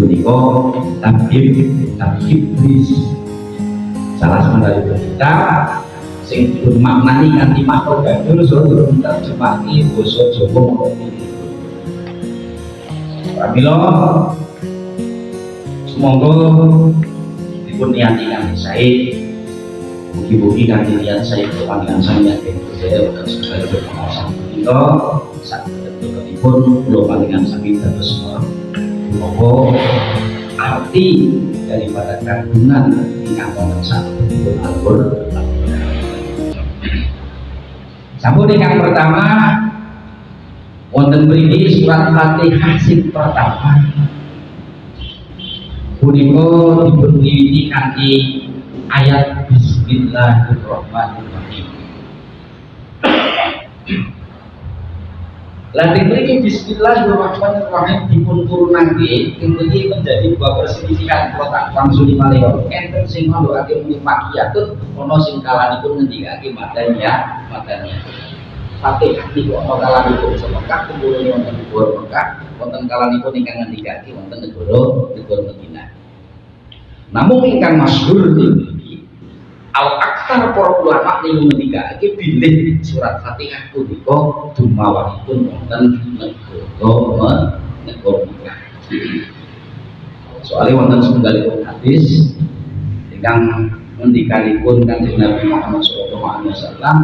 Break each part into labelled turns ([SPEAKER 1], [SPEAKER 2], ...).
[SPEAKER 1] punika Iblis. Salah dari kita sing bermaknani kanthi makna gandul saha terjemahake basa Jawa mongko. Pramila semoga dipun niati kanthi sae. Mugi-mugi kanthi niat sae panjenengan sampeyan sedaya wonten segala pengawasan kita sakdipun kula panjenengan sami dados monggo arti daripada kandungan ingkang wonten saking Al-Qur'an. Sampun ingkang pertama wonten mriki surat Fatihah sing pertama punika dipun wiwiti kanthi ayat Bismillahirrahmanirrahim. Lanting mriki Bismillahirrahmanirrahim dipun turunake mriki menjadi dua perselisihan kotak langsung malih enten sing ngandhakake muni makiyatun ana sing kalanipun ngendikake madaniyah. Fatihah niku ana kalanipun Mekah kemudian wonten negara Mekah wonten kalanipun ingkang ngendikake wonten negara Madinah. Namun ingkang masyhur niki al-aktsar para ulama niku ngendikake bilih surat Fatihah punika dumawahipun wonten negara Mekah. Soalnya wonten setunggalipun hadis ingkang ngendikanipun Kanjeng Nabi Muhammad sallallahu alaihi wasallam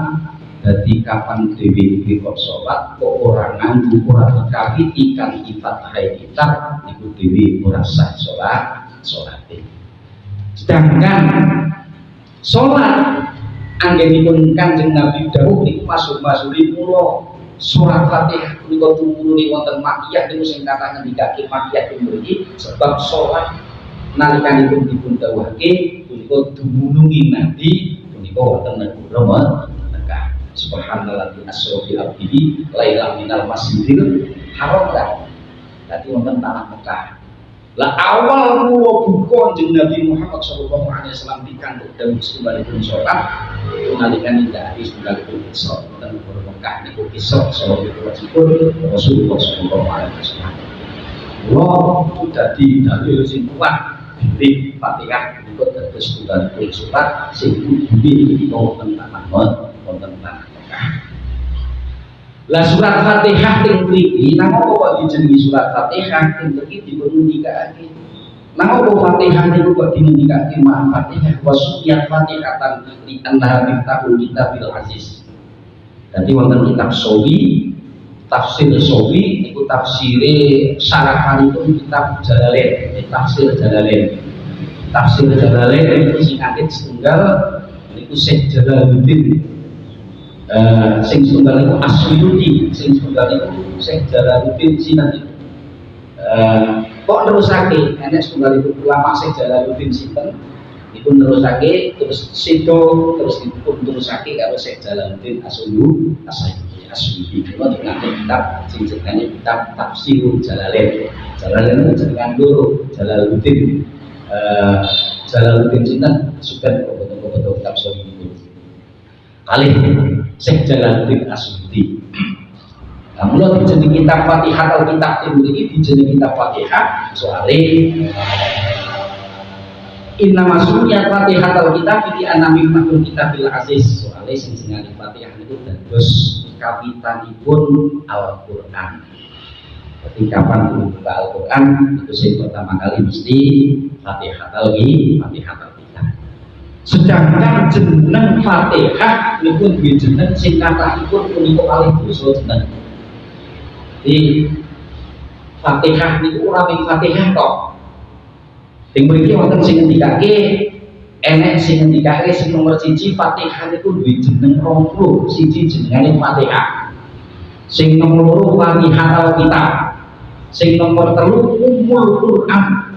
[SPEAKER 1] dadi kapan dhewe kok salat kok ora nganggo ora dikawi ikan Fatihah kitab niku dhewe ora sah salate. Sedangkan sholat anggenipun Kanjeng Nabi dawuh niku masuk-masuki kula surat Fatihah punika tumuruni wonten makiyah niku sing kathah ngendikake makiyah mriki sebab sholat nalikanipun dipun dawuhake punika dumunungi Nabi punika wonten negara Mekah. Subhanallah asra bi abdihi lailan minal masjidil haram. Dadi wonten tanah Mekah. Lah awal mula buka Kanjeng Nabi Muhammad sallallahu alaihi wasallam dikandung dawuh setunggalipun salat nalikan indahipun setunggalipun Isra wonten negara Mekah niku Isra saha wujudipun Rasulullah sallallahu alaihi wasallam. Kula dadi dalil sing kuat di Fatihah niku dados setunggalipun salat sing kudu wonten tanah Mekah. Lah surat Fatihah teng mriki nang apa kok dijenengi surat Fatihah teng mriki dipun ngendikake. Nang apa Fatihah niku kok dingendikake ma Fatihah wasiyat Fatihatan li annaha miftahul kitabil aziz. Dadi wonten kitab Sawi, tafsir Sawi niku tafsire syarahanipun kitab Jalalain, tafsir Jalalain. Tafsir Jalalain niku singkatipun setunggal niku Syekh Jalaluddin sing setunggal itu Asyuyuti, sing setunggal itu Syekh Jalaluddin sinten kok nerusake enek setunggal itu ulama Syekh Jalaluddin sinten dipun nerusake terus sido terus dipun terusake karo Syekh Jalaluddin Asyuyuti kula ngerti kitab sing jenenge kitab Tafsirul Jalalain. Jalalain itu jenengan loro Jalaluddin sinten sudah foto-foto kitab Sawi itu kalih Syekh Jalaluddin Asyuyuti. Nah, mulai dijenengi kitab Fatihah atau kitab timur ini dijenengi kitab Fatihah soalnya inna masuknya Fatihah atau kitab ini anami makhluk kitabil aziz soalnya sing jenengi Fatihah itu dados kapitanipun Al-Qur'an. Jadi kapan membuka Al-Qur'an itu sing pertama kali mesti Fatihah Fatihah. Sedangkan jeneng Fatihah niku nggih jeneng sing kathahipun punika kalih dosa jeneng. Di Fatihah niku ora mung Fatihah tok. Ing mriki wonten sing ngendikake enek sing ngendikake sing nomor 1 Fatihah niku duwe jeneng 20, siji jenengane Fatihah. Sing nomor 2 Fatihah al-Kitab. Sing nomor 3 Ummul Qur'an.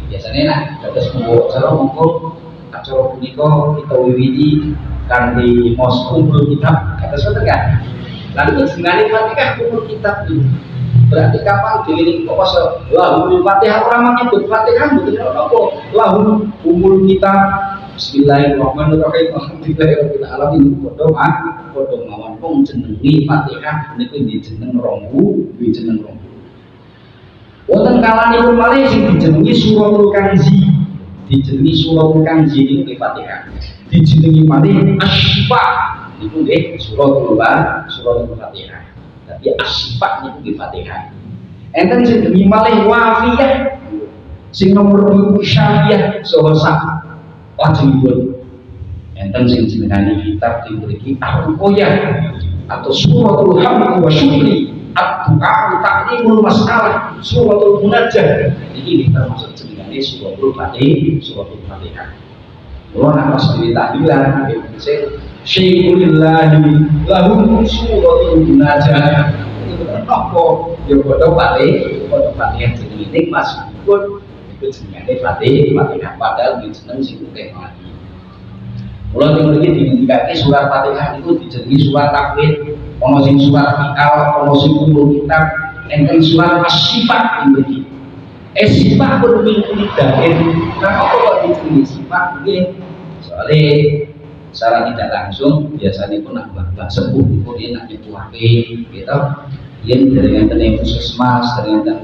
[SPEAKER 1] Biasane nek dados cara mongko acara punika kita wiwiti kanthi mos Ummul Kitab kata saudara kan. Lalu jenenge Fatihah Ummul Kitab itu berarti kapan dilirik kok masa lahul Fatihah orang menyebut Fatihah betul apa lahul Ummul Kitab Bismillahirrahmanirrahim alhamdulillahirabbil alamin padha mawon pun jenenge Fatihah niku jeneng 20 jeneng 20. Wonten kalanipun malih sing dijenengi suratul kanzi. Dijenengi suratul kanzi niku nggih Fatihah. Dijenengi malih asy-syifa niku nggih suratul Fatihah. Dadi asy-syifa niku nggih Fatihah. Enten sing jenengi malih wafiyah. Sing nomor 2 syafiyah saha sak lajengipun. Enten sing jenengane kitab mriki Ar-Ruqyah atau suratul hamd wa syukri ad-du'a ta'limul masalah suratul munajjah ini termasuk jenengane suratul Fatihah. Kalau nak pas ditahlilan syaikhulillah lahum suratul munajjah itu apa ya padha Fatihah jenenge Mas pun itu jenenge Fatihah padahal jeneng sing akeh mati. Kalau tinggal lagi dikatakan surat Fatihah itu dijenengi surat takwid, ono sing surat fi'al, ono sing umul kitab, enten surat asy-syifa iki. Syifa pun mingkuli dahin. Nah, apa kok dijenengi syifa nggih? Soale secara tidak langsung biasanya pun nak mbah sepuh pun dia nak nyepuhake gitu. Yen dari enten puskesmas, dari enten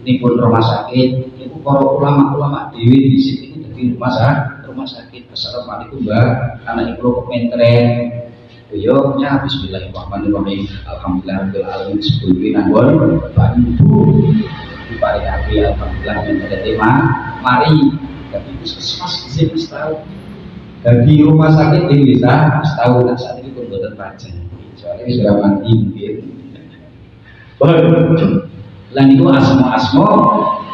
[SPEAKER 1] nipun rumah sakit, itu para ulama-ulama dhewe di sini dadi rumah sakit. Assalamualaikum Mbak, anak ibu kementerian Yonya bismillahirrahmanirrahim. Alhamdulillahirabbil alamin sebelum nanggon bantu diparingake alhamdulillah yang ada tema mari jadi puskesmas bisa setahun dari rumah sakit bisa setahun dan saat ini pun boten pajak soalnya sudah mati mungkin lan itu asma-asma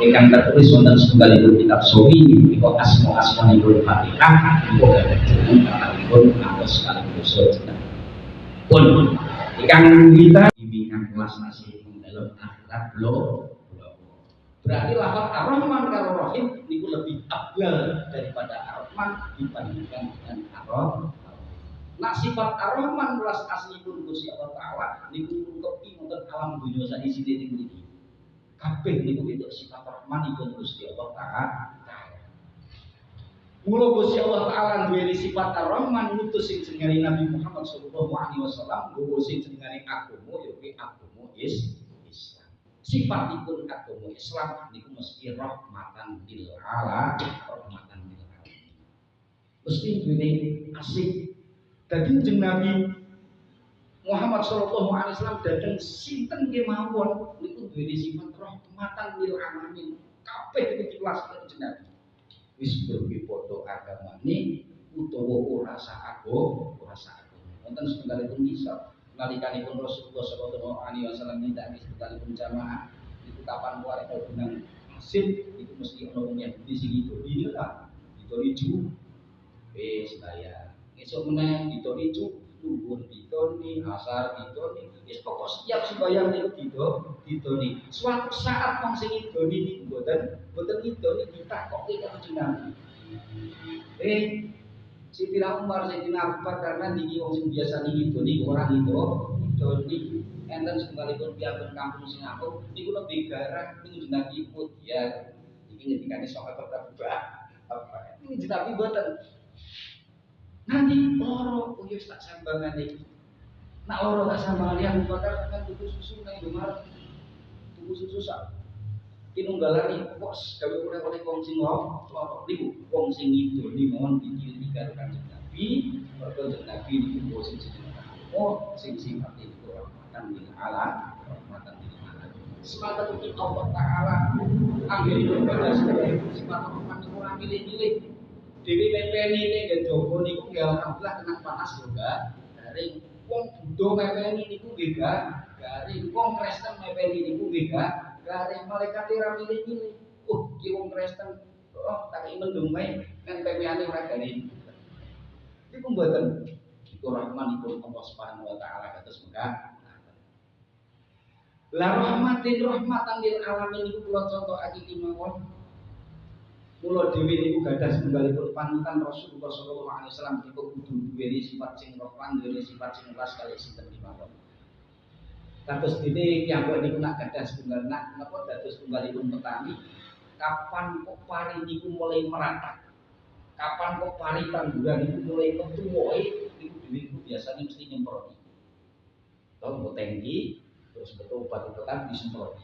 [SPEAKER 1] ingkang tertulis wonten setunggalipun kitab Suwi niku asma-asma niku Fatihah niku jeneng kalipun atos kalipun jeneng pun ingkang kita bimbingan kelas nasi dalam akhirat belum berarti lafaz Ar-Rahman karo Rahim niku lebih abdal daripada Ar-Rahman dibandingkan dengan Ar-Rahim. Nah sifat Ar-Rahman kelas aslipun Gusti Allah Taala niku nutupi wonten alam dunya sadisine niku iki. Kabeh niku itu sifat Rahman iku Gusti Allah Taala. Mula Gusti Allah Taala duweni sifat Ar-Rahman ngutus sing jenenge Nabi Muhammad sallallahu alaihi wasallam nggo sing jenenge agama ya kuwi agama Islam. Sifatipun agama Islam niku mesti rahmatan lil alamin, rahmatan lil alamin. Mesti duweni asik. Dadi jeneng Nabi Muhammad sallallahu alaihi wasallam dateng sinten kemawon niku duweni sifat rahmatan lil alamin. Kabeh iki kelas jeneng. Wis berwi padha agamane utawa ora sak agama, wonten setunggalipun kisah nalikanipun Rasulullah sallallahu alaihi wasallam nindakake setunggalipun jamaah iku kapan kuwi benang hasil itu mesti ono wong yang sing itu lah. Itu sedaya. Esuk meneh itu luhur ditoni, asar ditoni, wis pokok setiap sembahyang niku ditoni. Suatu saat wong sing idoni niku boten idoni ditakoki karo jenengan. Sayyidina Umar, Sayyidina Abu Bakar karena niki wong sing biasa niki idoni orang idoni enten setunggalipun piyambak kampung sing aku niku lebih garah niku jeneng ikut ya. Iki ngendikane sahabat Abu Bakar. Apa? Ini jeneng boten nanti loro wis tak sambangane nak loro tak sambangane Abu Bakar kan tuku susu nang Indomaret tuku susu sak kinunggalane kok gawe oleh-oleh wong sing loro niku wong sing ngidoni mohon dikiri karo Kanjeng Nabi mergo Nabi niku sing jenenge sing sifat itu rahmatan lil alamin semata uti Allah Ta'ala anggere badas sifat rahmat ora milih-milih dewi mepeni ini gak jogo niku gak alhamdulillah kena panas juga garing wong Buddha mepeni niku gak garing wong Kristen mepeni niku gak garing malaikat ora milih-milih ki wong Kristen tak mendung wae kan pepeane ora garing iku mboten iku rahmanipun Allah Subhanahu wa taala kados mengka la rahmatan lil alamin niku kula contohake mawon. Mula dhewe niku gadah setunggalipun panutan Rasulullah sallallahu alaihi wasallam niku kudu duweni sifat sing rahman, duweni sifat sing welas kali sinten mawon. Kados dene kiyambak niku nak gadah setunggal napa dados setunggalipun petani, kapan kok pari niku mulai merata? Kapan kok pari tanduran niku mulai metu wohe niku dhewe niku biasane mesti nyemproti. Tong tangki terus betul obat-obatan disemproti.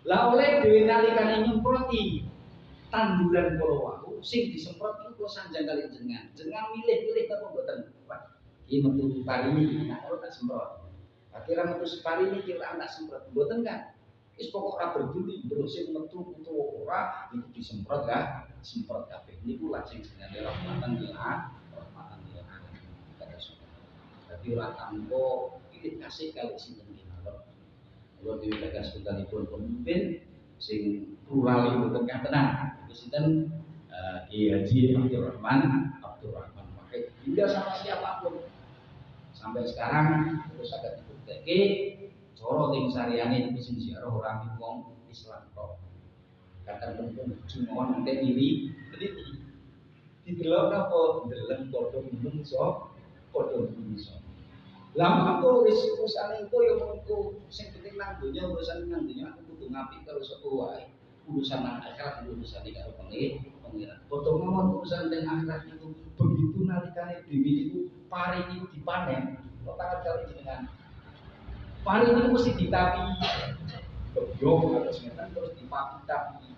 [SPEAKER 1] Lah oleh dhewe nalikane nyemproti tanduran kula wau sing disemprot niku kula sanjang kali jenengan. Jenengan milih-milih napa mboten? Pak, iki metu pari iki nak tak semprot. Akhirnya metu separi ini kira tak semprot mboten kan? Wis pokok ora berduli sing metu ora niku disemprot ya, semprot kabeh. Niku lah sing jenenge rahmatan lil alamin. Dadi ora tampo iki kasih kali sinten kemawon. Kula dhewe tegas putanipun pemimpin sing plural mboten katenan. Iku sinten Kiai Haji Abdurrahman Wahid. Tidak sama siapapun. Sampai sekarang terus agak dibuktikan coro tim sariane itu sing ziarah orang wong Islam kok. Kata mumpung cuma nanti ini teliti didelok apa deleng padha menungso padha menungso. Lah aku wis usane iku ya mengko sing penting nang donya urusan nang donya aku kudu ngapik karo sapa wae. Urusan nang akhirat urusan iki karo pengiran. Padha ngomong urusan teng akhirat itu begitu nalikane dhewe iku pari niku dipanen, kok tangan kali jenengan. Pari niku mesti ditapi. Bebyong atau semetan terus dipapi-tapi.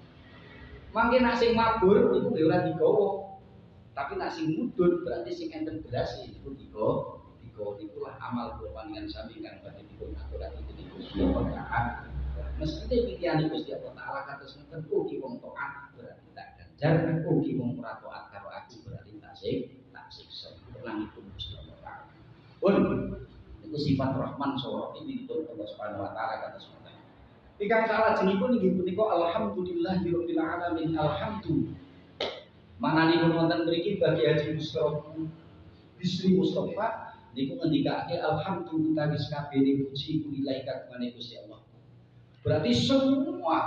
[SPEAKER 1] Mangke nek sing mabur iku ya ora digawa. Tapi nek sing mudhun berarti sing enten beras iku digawa. Itulah amal kurbangan sami kang badhe dipun aturan itu di Gusti Allah. Mestine pilihan Gusti Allah Taala kados ngeten ugi wong taat berarti tak ganjar, ugi wong ora taat karo aku berarti tak siksa. Langipun Gusti Allah Taala. Pun niku sifat Rahman sawra ini dipun Allah Subhanahu wa taala kados ngeten. Ingkang salah jenipun inggih punika alhamdulillahirabbil alamin alhamdulillah. Mananipun wonten mriki bagi Haji Mustofa Bisri Mustofa niku ngendikake alhamdulillah wis kabeh puji kulilah kagungane Gusti Allah. Berarti semua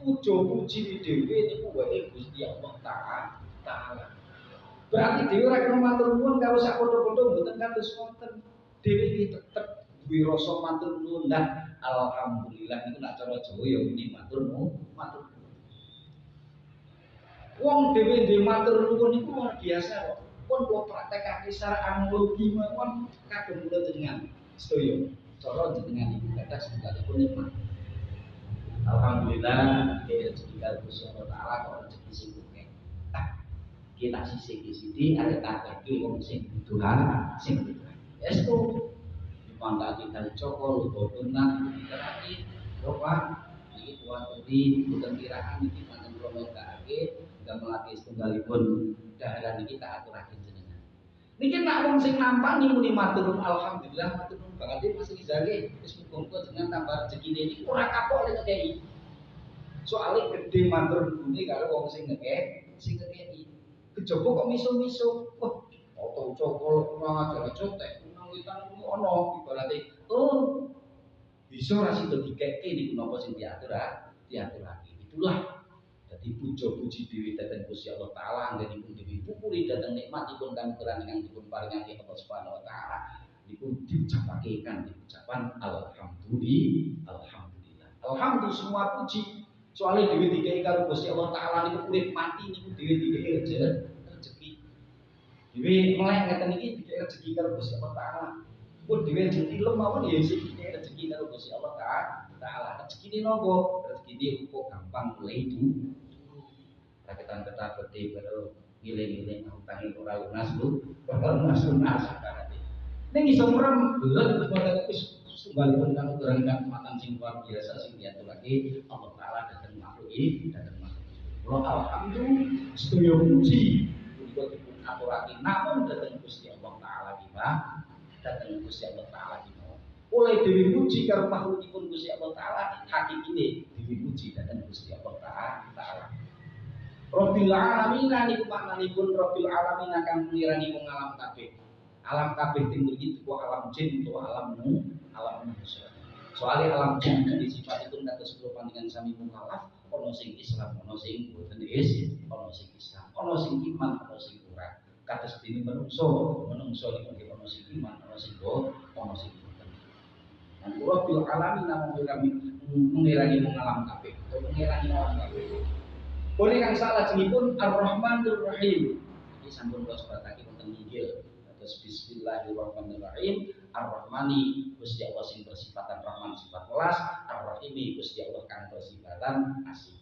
[SPEAKER 1] puji dhewe niku wae Gusti Allah Taala. Berarti dhewe ora kena matur nuwun karo sak padha-padha mboten kados wonten. Dhewe iki tetep duwe rasa matur nuwun dan alhamdulillah niku nek cara Jawa ya muni matur nuwun. Wong dhewe ndek matur nuwun niku luar biasa kok. Pun kula praktekake secara analogi mawon kagem kula jenengan sedaya cara jenengan iki kathah sebenaripun nikmat. Alhamdulillah kita rezeki Gusti Allah Taala kok rezeki sing akeh. Kita sisih-sisih ada takake wong sing butuhan sing butuhan. Estu dipangga kita cokol bodonan terakhir doa iki kuwaturi boten kiraan iki panjen kula kakake melatih setunggalipun daharan iki tak aturaken jenengan. Niki nek wong sing nampani muni matur alhamdulillah matur nuwun banget Mas Rizale wis muga-muga jenengan tambah rezekine iki ora kapok lek ngekeki. Soale gedhe matur nuwune karo wong sing ngekeki. Kejaba kok miso-miso. Wah, auto cokol ora ada cotek nang witan ono ibarate bisa ora sida dikeke niku napa sing diaturake. Itulah jadi puji dhewe dhateng Gusti Allah Taala anggenipun dewi pupuri dhateng nikmatipun kanugrahan ingkang dipun paringake Allah Subhanahu wa taala niku diucapake kan ucapan alhamdulillah. Alhamdulillah semua puji soalnya dhewe dikei karo Gusti Allah Taala niku urip mati niku dhewe dikei rezeki. Dhewe melek ngeten iki dikei rezeki karo Gusti Allah Taala. Pun dhewe rezeki lemawon ya sing dikei rezeki karo Gusti Allah Taala. Rezekine nopo? Rezekine kok gampang mulai itu. Rakitan kata peti baru giling-giling utangi ora lunas Bu, bakal lunas sekarang ini. Ning iso merem belet kepada wis sumbalipun kang gerangan matan sing luar biasa sing diaturake Allah Taala dhateng makhluk iki dhateng makhluk. Kula alhamdulillah sedaya puji punika dipun aturake namung dhateng Gusti Allah Taala kita dhateng Gusti Allah Taala kita. Oleh dewi puji karo makhlukipun Gusti Allah Taala hakikine dewi puji dhateng Gusti Allah Taala. Rabbil alamin niku maknanipun Rabbil alamin akan ngirani wong alam kabeh. Alam kabeh teng mriki itu alam jin utawa alam manusia. Soale alam jin disifatipun kados kula panjenengan sami mukallaf, ana sing Islam, ana sing boten ana sing Islam, ana sing iman, ana sing ora. Kados dene menungso niku ana sing iman, ana sing boten. Lan Rabbil alamin namung ngirani wong alam kabeh, ngirani alam kabeh. Boleh kang salah jenipun Ar-Rahmanur Rahim. Iki sampun kula sebatake wonten Injil. Terus Bismillahirrahmanirrahim. Ar-Rahmani Gusti Allah sing bersifatan Rahman sifat welas, Ar-Rahimi Gusti Allah kang bersifat kelihatan asik.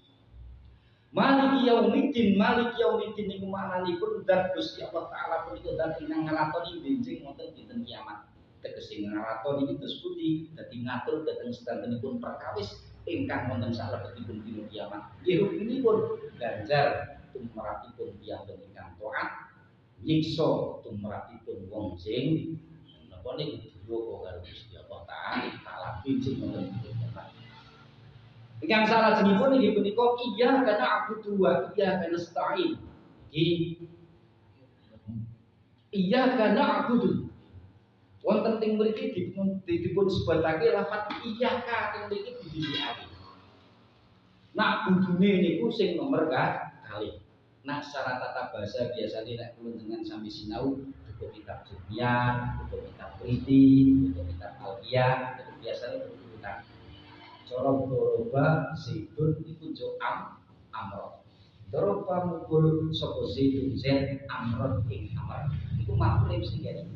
[SPEAKER 1] Maliki yaumiddin niku mananipun zat Gusti Allah taala punika zat ingkang ngelatoni benjing wonten dinten kiamat. Tegese ngelatoni iki disebut dadi ngatur dhateng sedantenipun perkawis ingkang wonten salebetipun dina kiamat. Nggih rukunipun ganjar tumrapipun tiyang ingkang taat, nyiksa tumrapipun wong sing napa niku durhaka karo Gusti Allah taala benjing wonten dinten kiamat. Ingkang salah jenipun inggih punika iya kana abudu wa iya kana nasta'in. Iya kana abudu. Wonten teng mriki dipun sebatake lafaz iya ka teng mriki didhikake. Nak budune niku sing nomor kalih. Nak secara tata bahasa biasanya nek kula jenengan sami sinau buku kitab Jumiyah, buku kitab Kriti, buku kitab Alfiyah, itu biasanya buku kitab cara doroba Zaidun iku jo amro. Doroba mukul sapa Zaidun Zaid amron ing amr. Iku makule mesti ngene.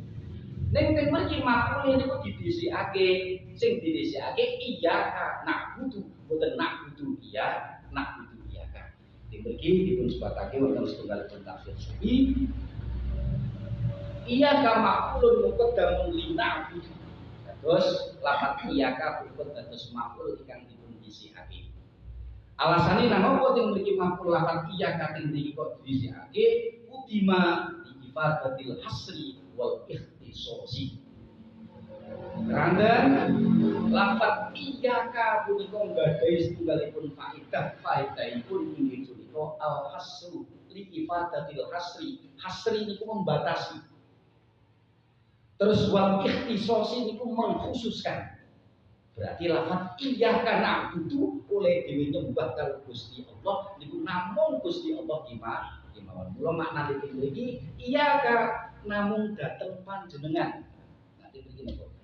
[SPEAKER 1] Ning teng mriki makule niku didhisikake, sing didhisikake iya ka na'budu, boten na'budu iya, na'budu iya ka. Teng mriki dipun sebatake wonten setunggal tafsir sufi. Iya ka makulun muqaddamun li na'budu. Terus lafaz iyaka puput dados maf'ul ingkang dipun dhisikake. Alasane napa teng mriki maf'ul lafaz iyaka teng mriki kok dhisikake udima ifadatil hasri wal ikhtisasi. Karena lafaz iyaka punika nggadahi setunggalipun faedahipun inggih punika al hasru li ifadatil hasri. Hasri niku membatasi. Terus wal ikhtisasi niku mengkhususkan. Berarti lafaz iyyaka na'budu oleh dhewe nyembah karo Gusti Allah niku namung Gusti Allah kemawon. Mula maknane iki iyyaka namung dhateng panjenengan. Nanti begini kok.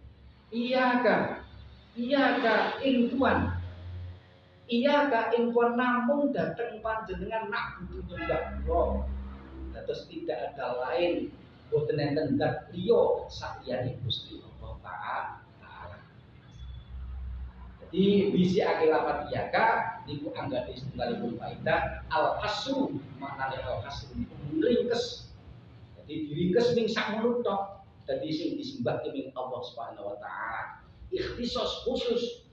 [SPEAKER 1] Iyyaka ing Tuhan. Iyyaka ing Tuhan namung dhateng panjenengan na'budu nyembah kula. Terus tidak ada lain boten enten zat liya sakiyane Gusti Allah taala. Jadi bisi akil lafaz iyaka niku anggate setunggalipun faedah al hasru, maknane al hasru niku ringkes. Jadi diringkes ning sak mulut tok. Dadi sing disembah dening Allah Subhanahu wa taala. Ikhtisas khusus.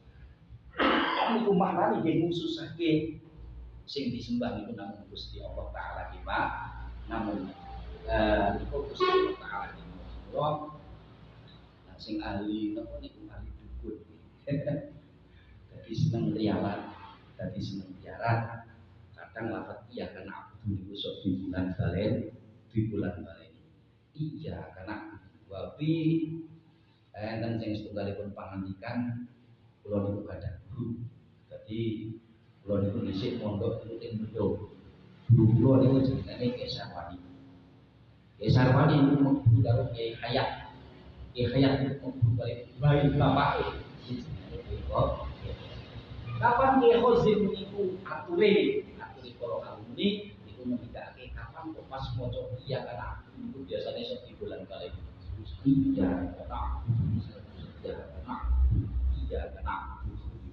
[SPEAKER 1] Niku maknane nggih khususake sing disembah niku namung Gusti Allah taala namun niku Gusti Allah taala niku sing ahli napa niku ahli dukun. Dadi seneng rialan, dadi seneng biaran. Kadang lafaz iya kana abdu niku sok di bulan balen. Iya kana wabi enten sing setunggalipun pangandikan kula niku gadah guru. Dadi kula niku dhisik mondok ing Bendo. Guru kula niku jenenge Ki Sarwani. Ki Sarwani niku guru karo Ki Hayat. Ki Hayat niku guru bayi bapake. Kapan Ki Khozim niku ature para alumni niku ngendikake kapan kok pas maca iya kana niku biasane sok di bulan kali. Iya kana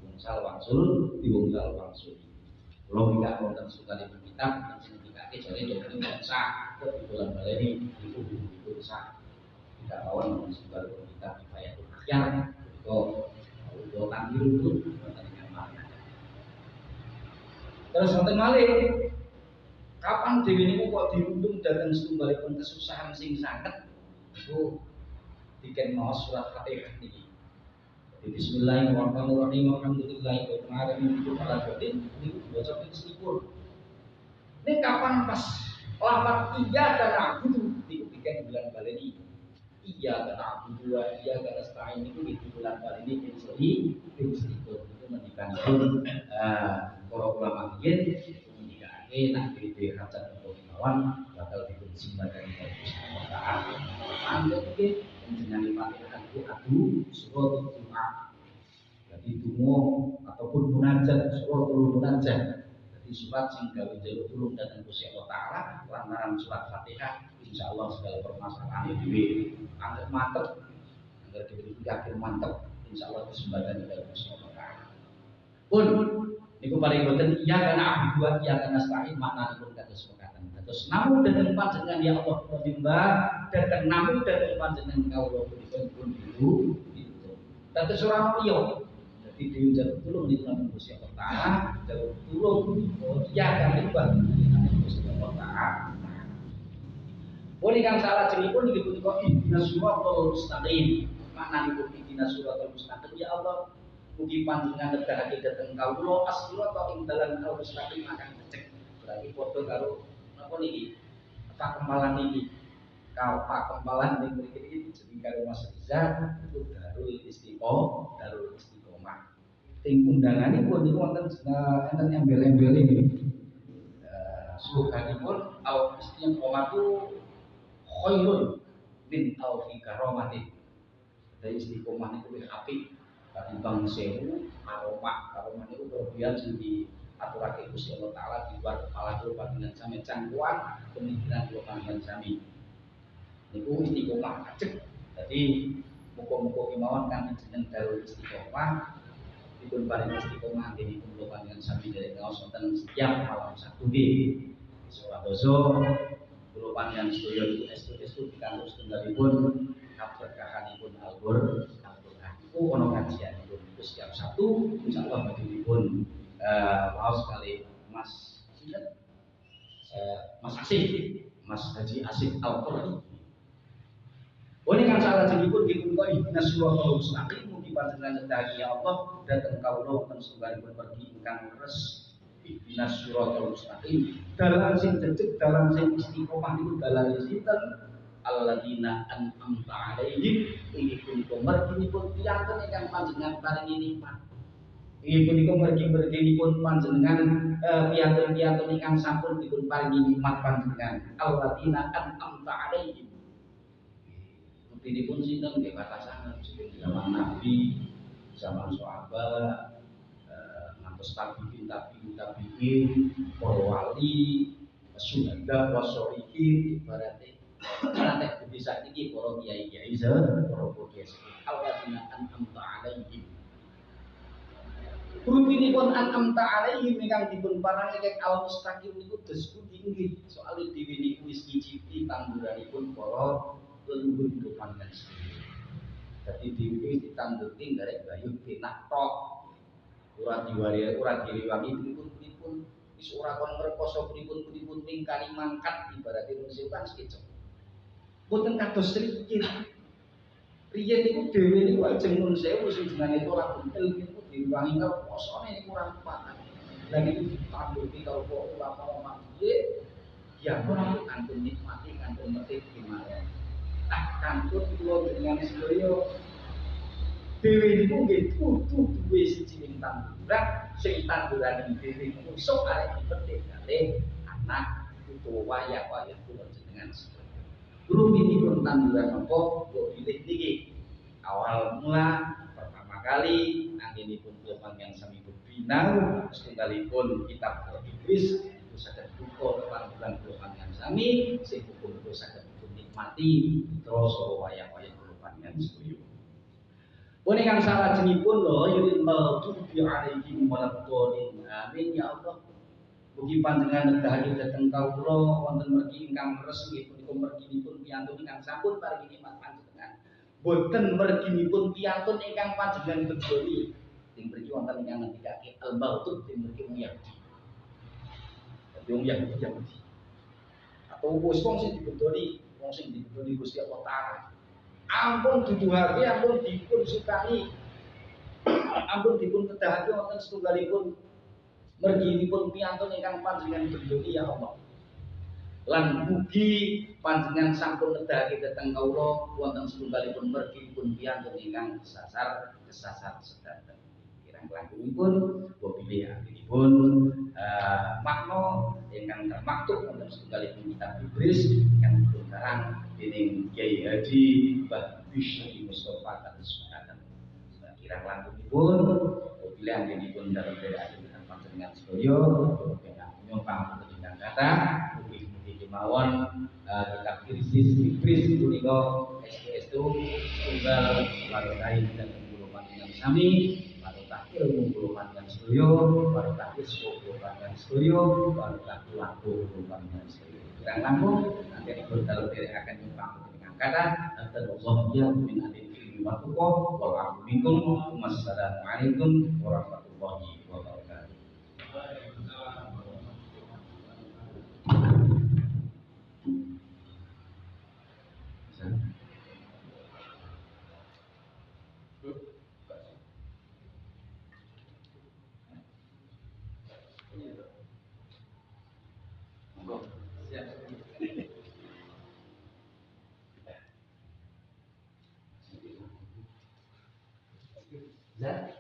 [SPEAKER 1] diwungsal wangsul. Kalau tidak wonten setunggalipun kitab sing dikake jare dokter bangsa kok di bulan baleni niku bisa tidak lawan setunggalipun kitab Kifayatul Akhyar kok udah tanggil itu terus wonten malih kapan dhewe niku kok dirundung dhateng setunggalipun kesusahan sing sanget niku diken maos surat Fatihah niki. Jadi bismillahirrahmanirrahim alhamdulillahirabbil alamin niku baca pun. Nek kapan pas lafaz iya dan abudu niku diken bulan baleni. Iya dan abudu wa iya dan nasta'in niku di bulan baleni ping seliput itu mendikanipun para ulama yen ngendikake nak dhewe hajat kemawon bakal dipun simbahkan Gusti Allah taala. Anggep iki jenenge Fatihah itu adu surat Jumat. Jadi donga ataupun munajat surat munajat. Jadi surat sing gawe njaluk tulung dhateng Gusti Allah taala lantaran surat Fatihah insyaallah segala permasalahan dhewe anggap mantep. Angger dhewe yakin mantep insyaallah disembahkan karo Gusti Allah taala. Pun Niku paling boten iya karena abdu iya karena nasta'in maknanipun kados mekaten. Terus namun dhateng panjenengan ya Allah penyembah dhateng namun dhateng panjenengan kawula pun dulu itu. Dados ora liya. Dadi dhewe jaluk tulung niku namung Gusti Allah Taala, jaluk tulung iya kan nyembah Gusti Allah Taala. Boleh kang salah jenipun niki punika ihdinas siratal mustaqim. Maknanipun ihdinas siratal mustaqim ya Allah mugi panjenengan nedahake dhateng kawula as-sirata ing dalan al-mustaqim akan becik. Berarti padha karo napa niki? Pakembalan niki. Pakembalan ning mriki iki jeneng karo Mas Riza itu Darul Istiqomah. Ting undanganipun niku wonten enten embel-embel iki. Sloganipun al-istiqomatu khairun min alfi karomati. Dadi istiqomah niku luwih apik katimbang 1000 karomah niku kelebihan sing diaturake Gusti Allah Taala di luar kepala kula panjenengan sami cangkuan pemikiran kula panjenengan sami. Niku istiqomah ajeg. Dadi muga-muga kemawon kang jeneng Darul Istiqomah dipun paring istiqomah nggih kula panjenengan sami derek ngaos wonten setiap malam Sabtu nggih. Suradoso kula panjenengan sedaya niku estu-estu pikantuk setunggalipun kaberkahanipun Al-Qur'an. Iku ono kajianipun iku setiap Sabtu insyaallah badhepun waos kali Mas sinten Mas Haji Asif Al-Qur'an. Boleh kan salah jenipun dipunika ihdinas siratal mustaqim mugi panjenengan nedahake ya Allah dhateng kawula wonten setunggalipun pergi ingkang leres ihdinas siratal mustaqim dalan sing jejeg dalan sing istiqomah niku dalan sinten alladzina an'amta 'alaihim inggih punika merginipun piyanten ingkang panjenengan paringi nikmat. Inggih punika mergi-merginipun panjenengan piyanten-piyanten ingkang sampun dipun paringi nikmat panjenengan alladzina an'amta 'alaihim. Rutinipun sinten nggih batasan zaman Nabi, zaman sahabat, ngantos tabi'in, para wali, syuhada, wasyolihin ibaratnya nanti bisa ini para kiai-kiai para kiai alladzina an'amta 'alaihim. Rutinipun an'amta 'alaihim ingkang dipun parangi kek al-mustaqim niku desku inggih soal dhewe niku wis ngicipi tanduranipun para leluhur kula panjenengan. Dadi dhewe wis ditanduti garek bayu penak tok. Ora diriwangi pripun wis ora kon ngrekoso pripun tingkani mangkat ibaratipun sepan sekecok. Boten kados riyin. Riyin niku dhewe niku ajeng nun sewu sing jenenge ora buntel niku diwangi karo posone niku ora papan. Lah niku ditambuti karo ulama-ulama piye? Ya ora kantun nikmati kantun metik gimana. Kantun kula jenengan sedaya dhewe niku nggih kudu duwe siji tanduran sing tanduran dhewe niku sok arek dipetik kali anak utawa wayah kula jenengan sedaya. Guru ini pun tanduran apa kok pilih niki awal mula pertama kali anggenipun kula panjenengan sami bebinau setunggalipun kitab Iblis itu saged buka tanduran kula panjenengan sami sing pun kula saged nikmati terus wayah-wayah kula panjenengan sedaya. Pun ingkang salajengipun lho yurid maghdubi alaihim waladdallin. Amin ya Allah. Mugi panjenengan nedahake dhateng kawula wonten mergi ingkang leres nggih punika merginipun piyantun ingkang sampun paringi nikmat panjenengan. Boten merginipun piyantun ingkang panjenengan bedholi. Ing mriki wonten ingkang ngendikake al-maghdubi ing mriki wong Yahudi. Dadi wong Yahudi. Atau wong sing dibedholi, wong sing dibedholi Gusti Allah Taala. Ampun duduhake, ampun dipun sukani. Ampun dipun kedahake wonten setunggalipun merginipun piyantun ingkang panjenengan bedholi ya Allah. Lan mugi panjenengan sampun nedahake dhateng kawula wonten setunggalipun merginipun piyantun ingkang kesasar sedanten. Kirang langkungipun wabillahi akhiripun makna ingkang termaktub wonten setunggalipun kitab Iblis ingkang dipun karang dening Kyai Haji Mbah Bisri Mustofa Kadesmekaten. Kirang langkungipun wabillahi akhiripun dalem derek panjenengan sedaya kena nyompang pendidikan kata mugi-mugi kemawon kitab Iblis punika STS tunggal barokah dan kula panjenengan sami barokah ilmu kula panjenengan sedaya, barokah ismu kula panjenengan sedaya, barokah laku kula panjenengan sedaya. Kirang langkung nanti dibekal akan nyumpang dengan kata dan Allah ya min adil ilmi wa tuqa wal afu minkum. Wassalamualaikum warahmatullahi wabarakatuh. Zat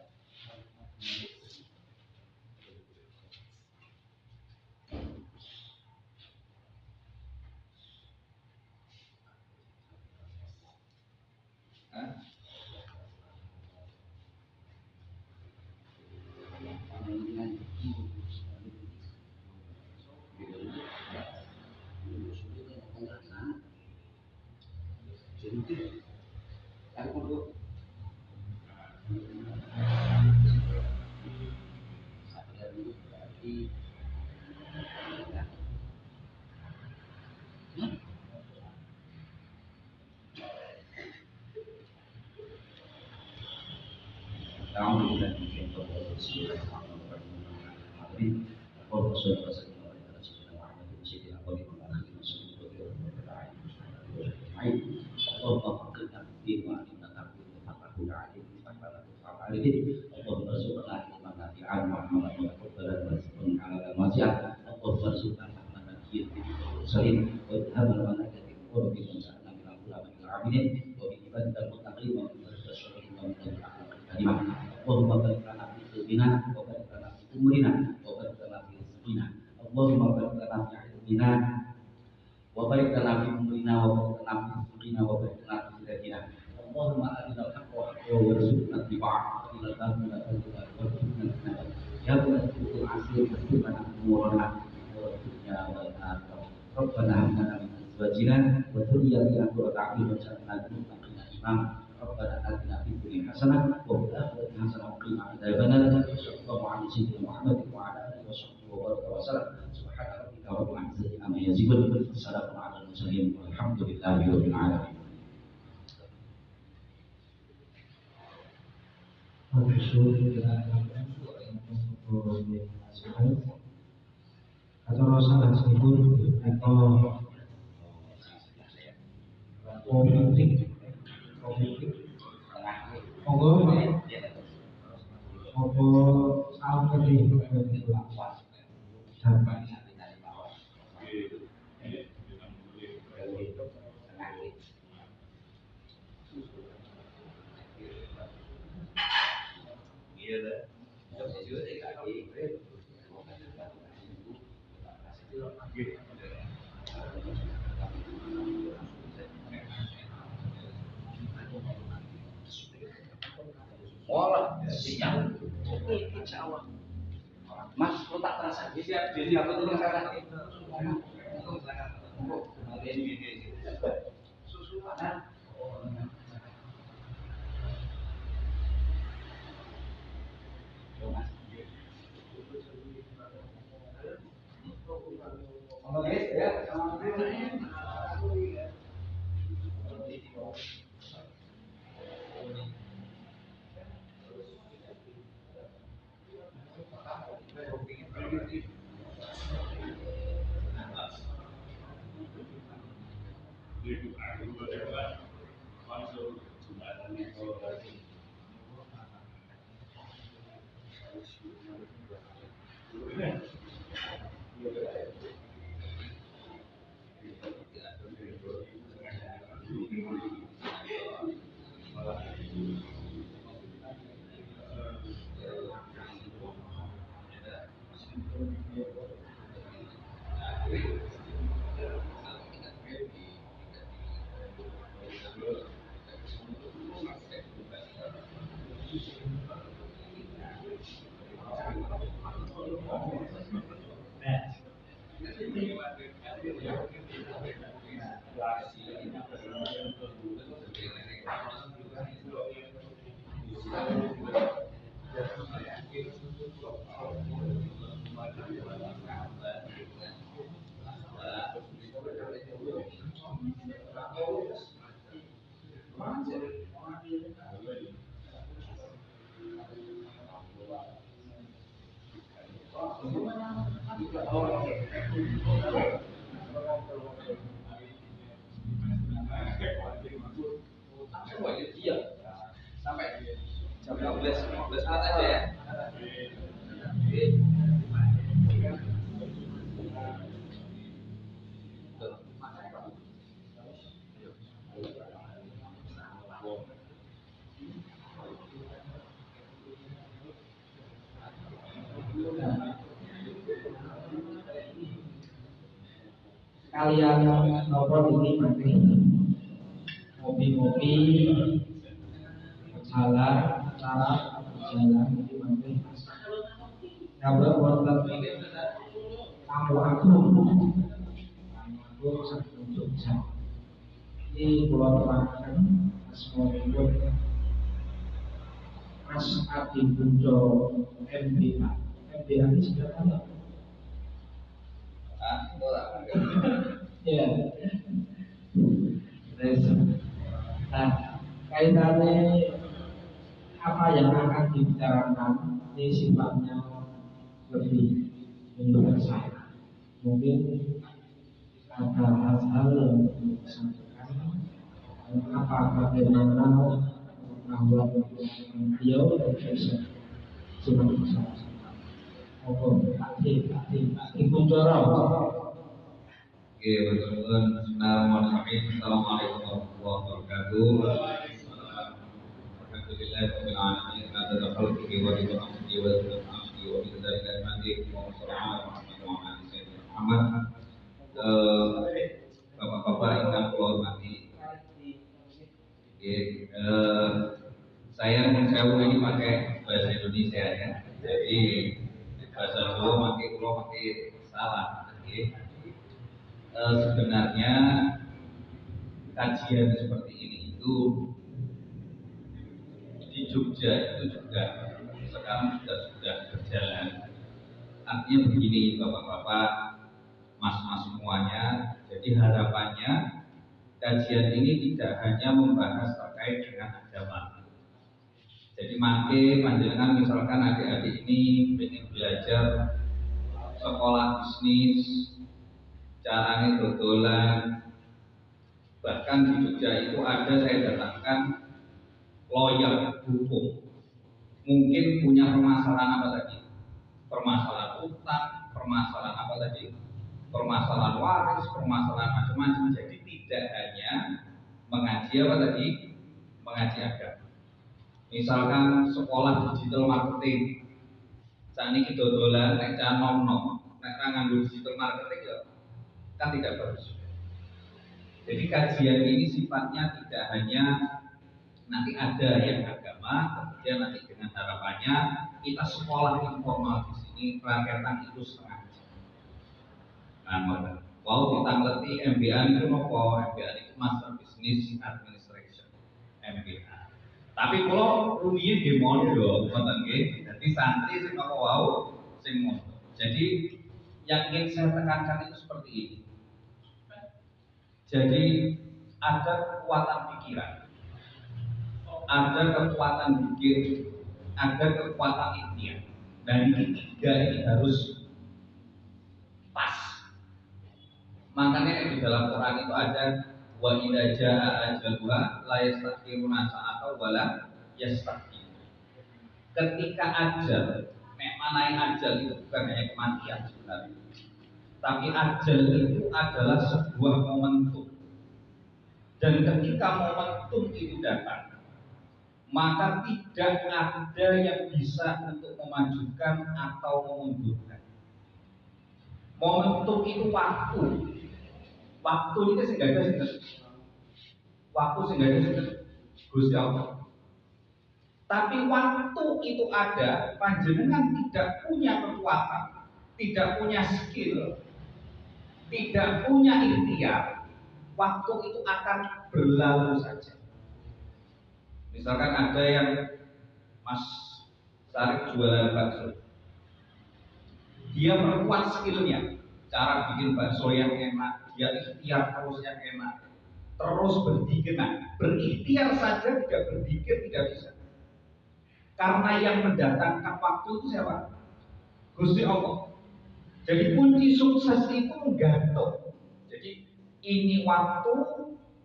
[SPEAKER 1] Allahumma barik lana fi qulubina wa barik lana fi umurina wa barik lana fi rizqina. Allahumma barik lana fi ilmina wa barik lana fi umurina wa barik lana fi rizqina wa barik lana fi hidayatina. Allahumma arina al-haqqa haqqan warzuqna ittiba'ahu wa arina al-batila batila warzuqna ijtinabah. Ya Rabbil asir wasbirna umurana wa dunya wal akhirah. Rabbana hab lana min azwajina wa dhurriyyatina qurrata a'yun waj'alna lil muttaqina imama. ربنا آتنا في الدنيا حسنة وفي الآخرة حسنة وقنا عذاب النار. صلى الله على سيدنا محمد وعلى آله وصحبه وبارك وسلم. سبحان ربك رب العزة عما يصفون وسلام على المرسلين والحمد لله رب العالمين.
[SPEAKER 2] Atau salah sebut atau politik monggo apa salah tadi
[SPEAKER 1] Olah siap. Oke, insyaallah. Mas, kok tak terasa? Siap, jadi apa tuh sekarang? Susu ada. Halo guys, ya, Langsung aja dia sampai jam 15 menit aja ya.
[SPEAKER 2] Kalian nopo ini nanti ngopi-ngopi jalan ini nanti ngabrol wonten tamu aku saking Jogja ini pulau terangkan asma'ipun Mas Adi Bunco MBA ini sudah tahu ya nah kaitannya apa yang akan dibicarakan ini sifatnya lebih universal mungkin ada hal-hal yang disampaikan apa bagaimana bahwa beliau bisa cuma bisa Kuncoro.
[SPEAKER 3] Oke, bismillahirrahmanirrahim. Assalamualaikum warahmatullahi wabarakatuh. Alhamdulillah rabbil alamin. Ada khalqihi wa ridwanihi wa ridwanihi wa bidzalika al-madi wa sallallahu alaihi Muhammad. Bapak-bapak yang kula hormati. Saya ini pakai bahasa Indonesia ya. Jadi bahasa Jawa pakai salah. Sebenarnya kajian seperti ini itu di Jogja itu juga sekarang sudah berjalan. Artinya begini bapak-bapak, mas-mas semuanya. Jadi harapannya kajian ini tidak hanya membahas terkait dengan agama. Jadi makai panjenengan misalkan adik-adik ini ingin belajar sekolah bisnis, caranya dodolan, bahkan di Jogja itu ada saya datangkan lawyer hukum, mungkin punya permasalahan apa tadi? Permasalahan utang, permasalahan apa tadi? Permasalahan waris, permasalahan macam-macam. Jadi tidak hanya mengaji apa tadi? Mengaji agama. Misalkan sekolah digital marketing, saat ini dodolan, nek nom-nom, nek nganggo digital marketing ya kan tidak bagus. Jadi kajian ini sifatnya tidak hanya nanti ada yang agama, kemudian nanti dengan harapannya kita sekolah informal di sini rakyatan itu setengah jam. Nah, wow kita ngerti MBA itu apa? MBA itu Master Business Administration, MBA. Tapi kalau rumiyin di mondo, ngoten nggih. Jadi santri sing apa wau sing mondo. Jadi yang ingin saya tekankan itu seperti ini. Jadi ada kekuatan pikiran, ada kekuatan pikir, ada kekuatan ikhtiar. Dan ini tiga ini harus pas. Makanya di dalam Quran itu ada wa idza jaa ajaluha la yastakhiruna sa'atan wa la yastakhirun. Ketika ajal, manahe ajal itu bukan hanya kematian sebenarnya. Tapi ajal itu adalah sebuah momentum. Dan ketika momentum itu datang, maka tidak ada yang bisa untuk memajukan atau memundurkan. Momentum itu waktu. Waktu itu sehingga ada waktu sehingga ada Gusti Allah. Tapi waktu itu ada, panjenengan tidak punya kekuatan, tidak punya skill, tidak punya ikhtiar, waktu itu akan berlalu saja. Misalkan ada yang Mas Sarif jualan bakso, dia perkuat skillnya, cara bikin bakso yang enak, dia ikhtiar terus yang enak, terus berdikir. Nah, berikhtiar saja tidak berdikir tidak bisa. Karena yang mendatangkan waktu itu siapa? Gusti Allah. Jadi kunci sukses itu menggantung. Jadi ini waktu,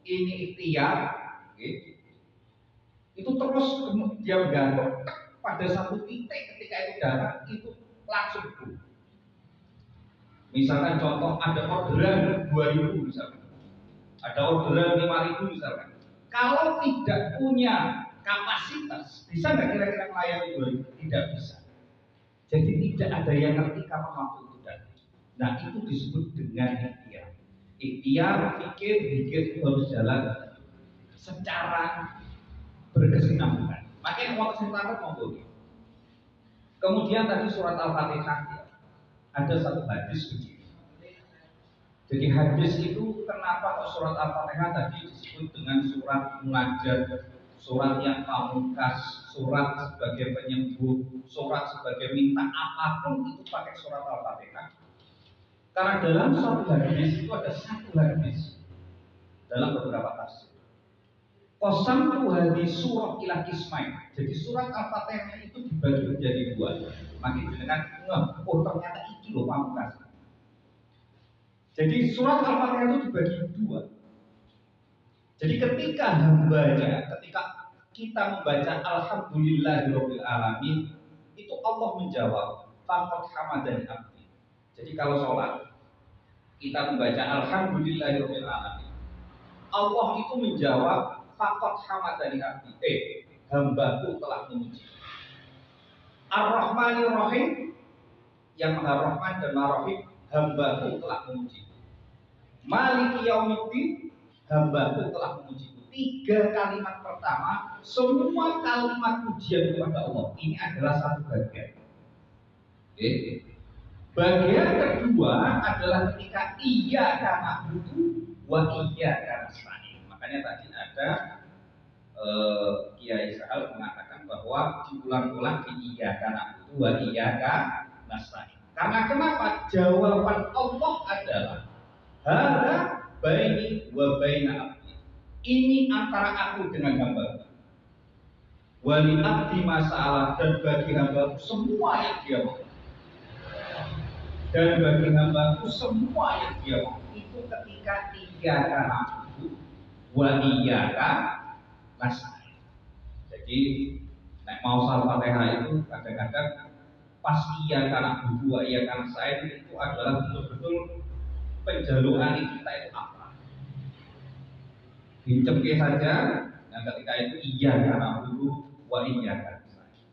[SPEAKER 3] ini ikhtiar, oke. Itu terus dia menggantung pada satu titik ketika itu datang itu langsung boom. Misalkan contoh ada orderan 2.000 misalkan, ada orderan 5.000 misalkan. Kalau tidak punya kapasitas, bisa nggak kira-kira melayani 2.000? Tidak bisa. Jadi tidak ada yang ngerti kapan waktu itu datang. Nah itu disebut dengan ikhtiar. Ikhtiar, pikir itu harus jalan secara berkesinambungan. Makanya waktu sebentar monggo. Kemudian tadi surat Al-Fatihah ada satu hadis begini. Jadi hadis itu kenapa kok surat Al-Fatihah tadi disebut dengan surat munajat, surat yang pamungkas, surat sebagai penyembuh, surat sebagai minta apapun itu pakai surat Al-Fatihah. Karena dalam satu hadis itu ada satu hadis dalam beberapa tafsir. Qasam tu hadis surah ila kismain. Jadi surat Al-Fatihah itu dibagi menjadi dua. Makin dengan oh ternyata iki loh pamungkas. Jadi surat Al-Fatihah itu dibagi dua. Jadi ketika hambanya, ketika kita membaca Alhamdulillahirabbil alamin, itu Allah menjawab faqad hamadani abdi. Jadi kalau sholat kita membaca Alhamdulillahirabbil alamin, Allah itu menjawab faqad hamadani abdi. Hambaku telah memuji. Ar-Rahmanir Rahim, yang Maha Rahman dan Maha Rahim, hambaku telah memuji. Maliki Yaumiddin, hambaku telah memuji. Tiga kalimat pertama, semua kalimat pujian kepada Allah. Ini adalah satu bagian. Bagian kedua adalah ketika iyyaka na'budu wa iyyaka nasta'in. Makanya tadi ada Kiai Sa'al mengatakan bahwa diulang-ulang di iyyaka na'budu wa iyyaka nasta'in. Karena kenapa? Jawaban Allah adalah hada baini wa baina abdi. Ini antara aku dengan hamba. Wali abdi masalah, dan bagi hambaku semua yang dia mau. Dan bagi hambaku semua yang dia mau. Itu ketika iyyaka na'budu wa iyyaka nasta'in. Jadi nek mau Al-Fatihah itu kadang-kadang pas iyyaka na'budu wa iyyaka nasta'in itu adalah betul-betul penjaluan kita itu apa? Dicemke saja. Nah ketika itu iyyaka na'budu wa iyyaka nasta'in.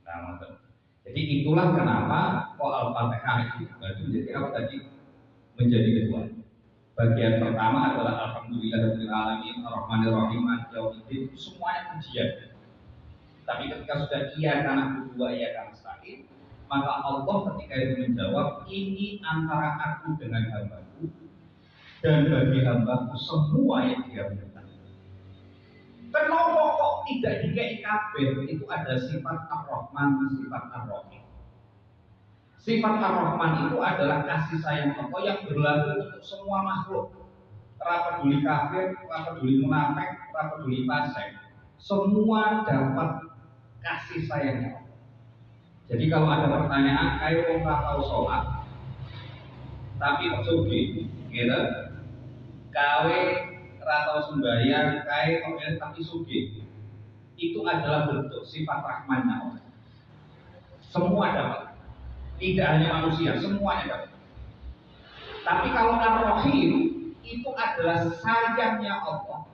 [SPEAKER 3] Nah, jadi itulah kenapa kok Al-Fatihah itu dibagi menjadi apa tadi? Menjadi dua. Bagian pertama adalah Alhamdulillahirabbil alamin, Ar-Rahmanir Rahim, Maliki Yaumiddin, semuanya pujian. Tapi ketika sudah iyyaka na'budu wa iyyaka nasta'in, maka Allah ketika itu menjawab, ini antara aku dengan hambaku, dan bagi hambaku semua yang dia minta. Kenapa kok tidak dikei kabeh? Itu ada sifat Ar-Rahman, sifat Ar-Rahim. Sifat Ar-Rahman itu adalah kasih sayang Allah yang berlaku untuk semua makhluk. Ra peduli kafir, ra peduli munafik, ra peduli fasik. Semua dapat kasih sayangnya Allah. Jadi kalau ada pertanyaan, kayak orang nggak tahu sholat, tapi sugi, gitu, kawe ratau sembahyang, kayak orang tapi sugi, itu adalah bentuk sifat rahmannya Allah. Semua dapat, tidak hanya manusia, semuanya dapat. Tapi kalau Ar-Rahim itu adalah sayangnya Allah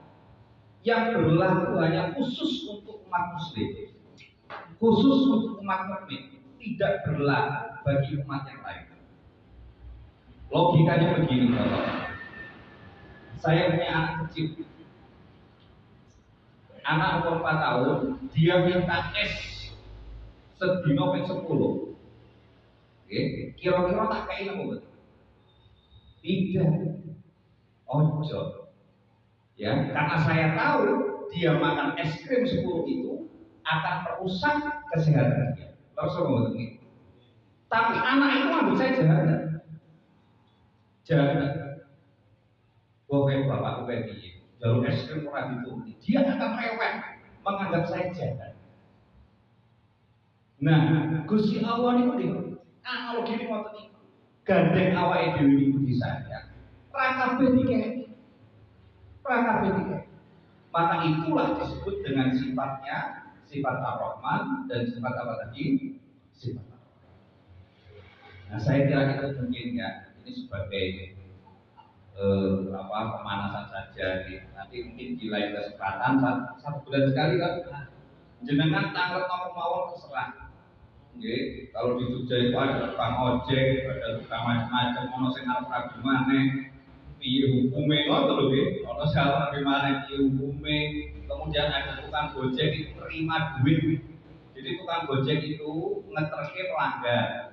[SPEAKER 3] yang berlaku hanya khusus untuk umat Muslim. Khusus untuk umat mukmin, tidak berlaku bagi umat yang lain. Logikanya begini, Bapak. Saya punya anak kecil, anak umur 4 tahun, dia minta es sedino ping 10. Kira-kira tak kayak apa? Tidak. Ojo. Ya, karena saya tahu dia makan es krim 10 itu akan merusak kesehatan dia. Lalu begini. Tapi anak itu ambil saya jahat. Bahwa bapak dia jalur es krim orang itu, dia akan rewel, menganggap saya jahat. Nah, Gusti Allah ini analogi ini waktu ini. gandeng awake dhewe niku disayang, kabeh dikeki. Kabeh dikeki. Maka itulah disebut dengan sifatnya sifat Ar-Rahman dan sifat apa tadi? Sifat Ar-Rahman. Nah, saya kira kita mungkin ya ini sebagai pemanasan saja gitu. Nanti mungkin di lain kesempatan satu bulan sekali kan jenengan tanglet apa mawon terserah. Nggih, kalau di Jogja itu ada tukang ojek, ada tukang macam-macam, ono sing arep rabi maneh, piye hukume ngono lho nggih. Ono sing arep rabi maneh piye hukume. Kemudian ada tukang gojek itu terima duit. Jadi tukang gojek itu ngeterke pelanggan.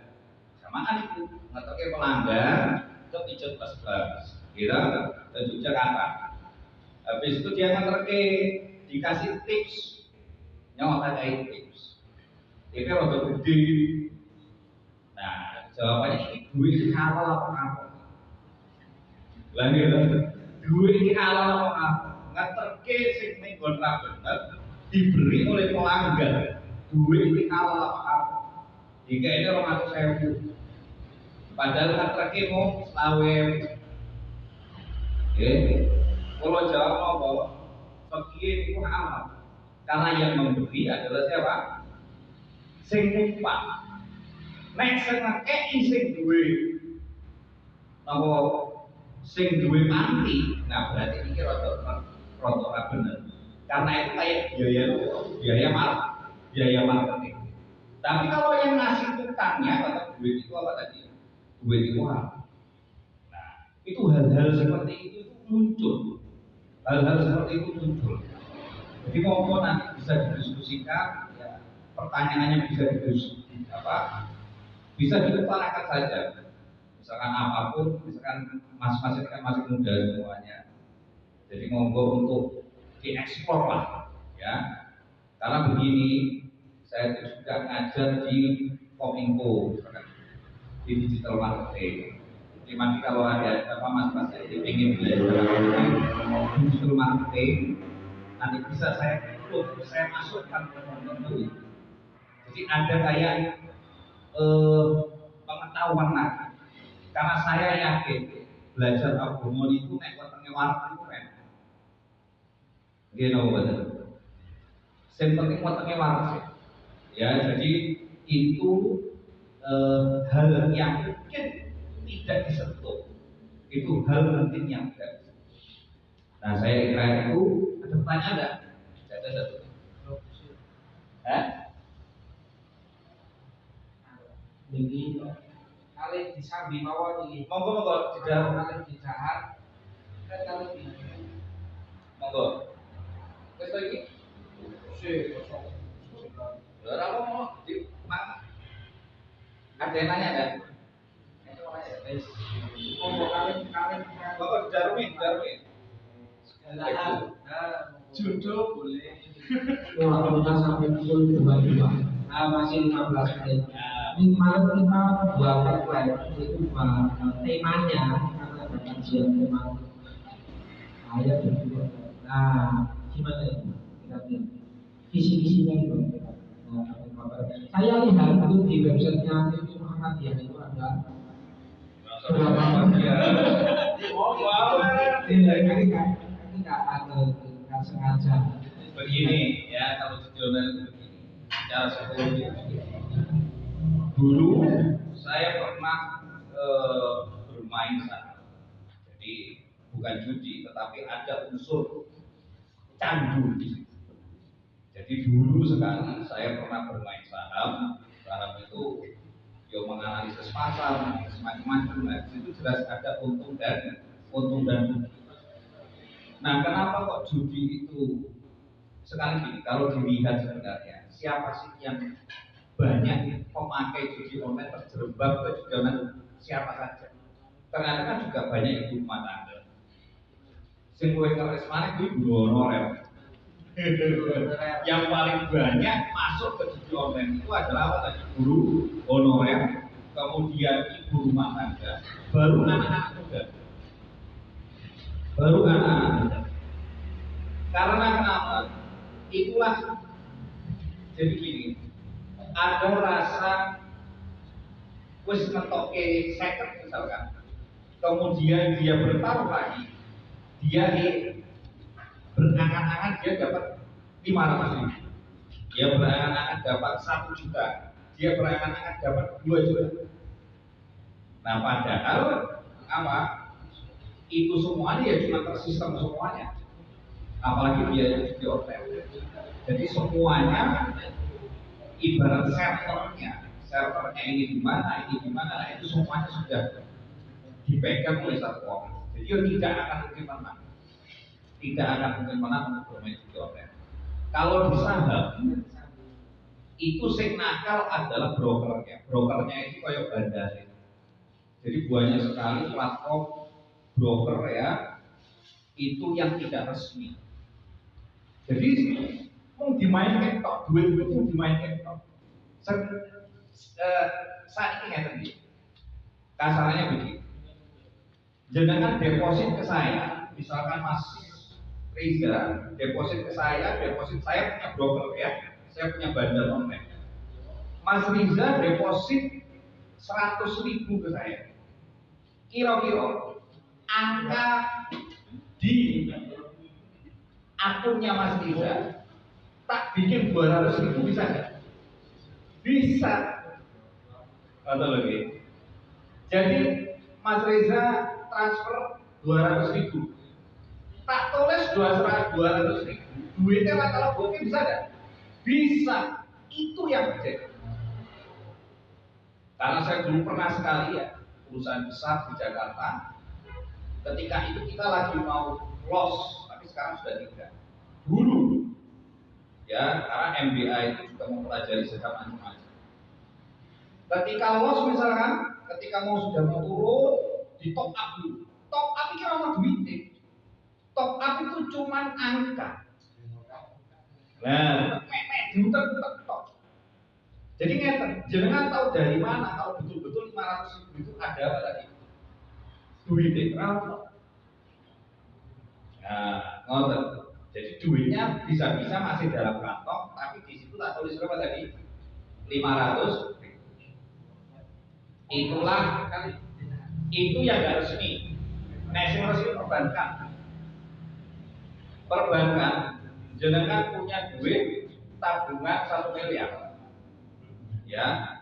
[SPEAKER 3] Samaan itu ngeterke pelanggan kepijet plus-plus. Kira dan Jogja kata. Habis itu dia ngeterke dikasih tips. Nyawa kayak tips. Ini rada gede. Nah, jawabannya ini duit halal apa apa? Lah ya, duit halal apa apa? Ngeterke sing ning nggon ra bener diberi oleh pelanggan. Duit ini halal apa apa? Jika ini 200.000. Padahal ngeterke mau 20.000. Kalau jawab apa? Fakir itu halal. Karena yang memberi adalah siapa? Sing numpak. Nek sing ngekeki sing duwe napa sing duwe mati, nah berarti iki rada bener. Karena itu kayak biaya marketing. Tapi kalau yang ngasih tukangnya atau duit itu apa tadi? Duit itu apa? Nah, itu hal-hal seperti itu muncul. Hal-hal seperti itu muncul. Jadi mau nanti bisa didiskusikan, ya, pertanyaannya bisa bisa diutarakan saja. Misalkan apapun, misalkan mas-mas ini kan masih muda semuanya. Jadi monggo untuk dieksplor lah, ya. Karena begini, saya juga ngajar di Kominfo, misalkan di digital marketing. Jadi nanti kalau ada mas-mas yang ingin belajar digital marketing, nanti bisa saya masukkan ke Kominfo. Jadi ada kayak pengetahuan lagi. Karena saya yakin belajar agama itu nek wetenge warung itu keren. Nggih napa betul. Sing penting wetenge warung sih. Ya, jadi itu hal yang mungkin tidak disentuh. Itu hal penting yang tidak disentuh. Nah, saya kira itu ada pertanyaan enggak? Ada satu.
[SPEAKER 2] Niki kali disambi mawon iki.
[SPEAKER 3] Monggo tidak
[SPEAKER 2] kali dijahat. Kan kali di.
[SPEAKER 3] Monggo. Wis to iki?
[SPEAKER 2] Kosong.
[SPEAKER 3] Ora mau di mana? Ada yang nanya enggak?
[SPEAKER 2] Wis. Monggo kali.
[SPEAKER 3] Monggo Darwin.
[SPEAKER 2] Jodoh boleh.
[SPEAKER 4] Wah, kita sampai pukul 22. Masih 15 menit. Ini kemarin kita buat web itu temanya karena ada kajian tema ayat dan juga. Nah, gimana itu? Kita lihat visi-visinya itu. Saya lihat itu di websitenya itu Muhammadiyah itu ada berapa ya? Ini nggak sengaja.
[SPEAKER 3] Begini ya, kalau jurnal itu begini. Secara psikologi dulu saya pernah bermain saham. Jadi bukan judi, tetapi ada unsur candu di situ. Jadi dulu sekali saya pernah bermain saham. Saham itu menganalisis pasar, semacam-macam. Nah, di situ jelas ada untung dan rugi. Nah, kenapa kok judi itu sekali gini? Kalau dilihat sebenarnya siapa sih yang banyak pemakai judi online terjerembab ke judi online, siapa saja? Ternyata kan juga banyak ibu rumah tangga. Sing kowe keres maneh kuwi guru honorer. Yang paling banyak masuk ke judi online itu adalah apa tadi? Guru honorer, kemudian ibu rumah tangga, baru anak-anak muda. Karena kenapa? Itulah jadi gini. Ada rasa wis ngetoke 50 misalkan, kemudian dia bertaruh lagi, dia berangan-angan dia dapat 500.000, dia berangan-angan dapat 1 juta, dia berangan-angan dapat 2 juta. Nah padahal apa? Itu semuanya ya cuma tersistem semuanya, apalagi biaya di hotel. Jadi semuanya ibarat servernya ini di mana, nah itu semuanya sudah dipegang oleh satu orang. Jadi tidak akan mungkin menang untuk bermain di hotel. Kalau di saham itu sing nakal adalah brokernya itu kayak bandar. Jadi banyak sekali platform broker ya itu yang tidak resmi. Jadi mau dimainkan tok, duit itu mau dimainkan tok. Saat ini tadi kasarnya begini, jenengan deposit ke saya, misalkan Mas Riza deposit ke saya, deposit saya punya broker ya, saya punya bandar online. Mas Riza deposit 100.000 ke saya. Kira-kira angka di akunnya Mas Riza tak bikin 200.000 bisa nggak? Bisa. Atau lagi. Jadi Mas Riza transfer 200.000, tak tulis 200.000, duitnya kalau bokeh bisa nggak? Bisa. Itu yang terjadi. Karena saya dulu pernah sekali ya perusahaan besar di Jakarta. Ketika itu kita lagi mau loss, tapi sekarang sudah tidak. Dulu, ya karena MBA itu juga mempelajari segala macam-macam. Ketika loss misalkan, ketika sudah mau turun, di top up dulu. Top up itu apa duitnya? Top up itu cuma angka. Nah, diutek-utek top. Jadi ngeten, jenengan tahu dari mana kalau betul-betul 500.000 itu ada apa tadi? Duitnya berapa? Nah, ngoten. Jadi duitnya bisa-bisa masih dalam kantong, tapi di situ tak tulis berapa tadi? 500.000. Itulah kan itu yang gak resmi. Nah, yang resmi perbankan. Perbankan, jenengan punya duit tabungan 1 miliar. Ya,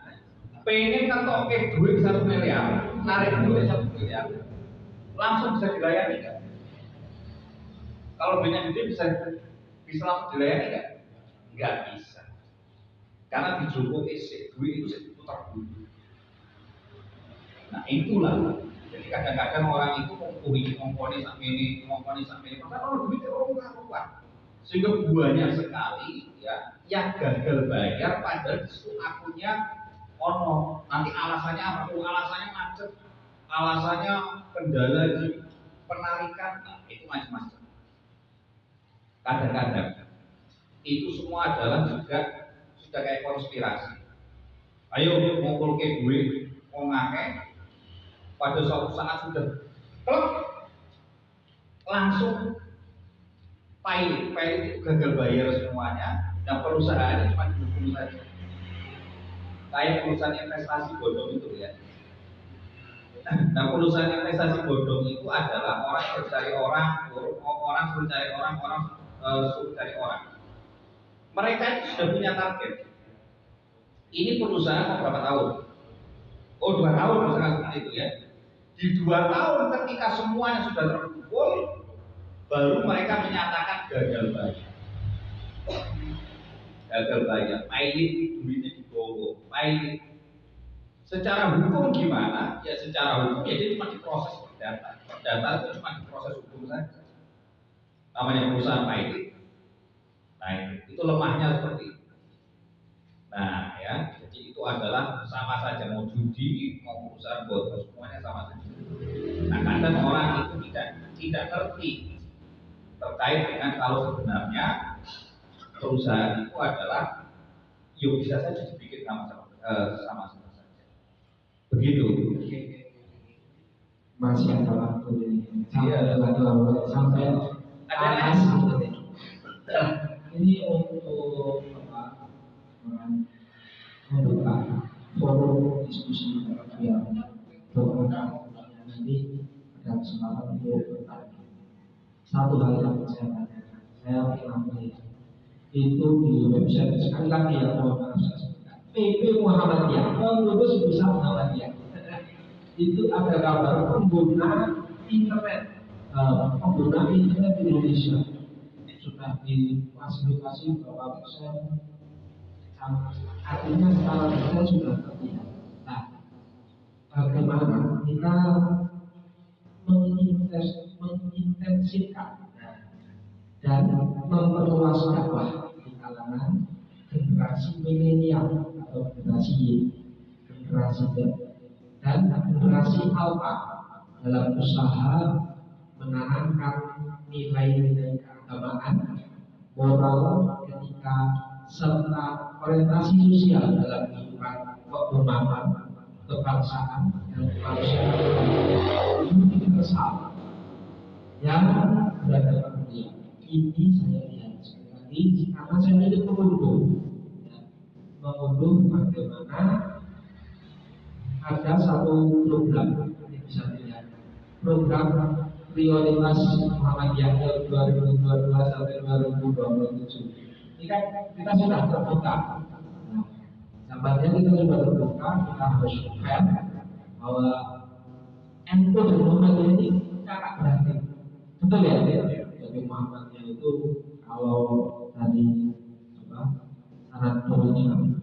[SPEAKER 3] pengen kan oke duit 1 miliar, narik duit 1 miliar, langsung bisa dilayani kan? Kalau banyak duit bisa langsung dilayani kan? Nggak bisa, karena dijogok isi duit itu seputar dulu. Nah itulah, jadi kadang-kadang orang itu ngomongin sampai ini, padahal duitnya orang keluar. Sehingga banyak sekali ya yang gagal bayar padahal disitu akunnya ono. Nanti alasannya apa? Alasannya macet, alasannya kendala di penarikan, nah, itu macam-macam. Kadang-kadang itu semua adalah juga sudah kayak konspirasi. Ayo ngumpul ke duit, mau ngake, pada suatu saat sudah klep, langsung pilot itu gagal bayar semuanya, dan perusahaannya cuma didukung saja. Kayak perusahaan investasi bodong itu ya. Nah perusahaan investasi bodong itu adalah orang suruh cari orang, orang suruh cari orang, suruh cari orang. Mereka itu sudah punya target. Ini perusahaan mau berapa tahun? Oh 2 tahun misalkan seperti itu ya. Di 2 tahun ketika semuanya sudah terkumpul, baru mereka menyatakan gagal bayar. Gagal bayar, pilot duitnya dibawa, pilot. Secara hukum gimana? Ya secara hukum ya dia cuma diproses perdata. Perdata itu cuma diproses hukum saja. Namanya perusahaan pilot. Nah itu lemahnya seperti itu. Nah ya, jadi itu adalah sama saja mau judi, mau perusahaan bodong semuanya sama saja. Nah kadang orang itu tidak ngerti terkait dengan kalau sebenarnya perusahaan itu adalah yuk bisa saja dibikin sama-sama saja. Begitu.
[SPEAKER 4] Masih ada waktu ini. Sampai ini untuk apa? Membuka forum diskusi yang berkembang nanti ada kesempatan untuk bertanya. Satu hal yang saya tanyakan, saya pernah melihat itu di website sekali lagi ya, mohon maaf saya sebutkan PP Muhammadiyah, pengurus besar Muhammadiyah. Itu ada kabar pengguna internet di Indonesia sudah difasilitasi berapa persen, artinya secara detail sudah terlihat. Nah, bagaimana kita mengintensifkan dan memperluas dakwah di kalangan generasi milenial atau generasi Y, generasi Z, dan generasi Alpha dalam usaha menanamkan nilai-nilai keagamaan, moral, etika, serta orientasi sosial dalam kehidupan keumaman, kebangsaan, dan kemanusiaan universal yang berada pada dia. Ini saya lihat sekali lagi karena saya ingin mengunduh bagaimana ada satu program yang bisa dilihat, program prioritas Muhammadiyah 2022 sampai 2027. Ini kan kita sudah terbuka. Nampaknya kita sudah terbuka, kita harus fair bahwa NU dan Muhammadiyah ini kakak beradik. Betul ya? Jadi Muhammadiyah itu kalau tadi syarat turunnya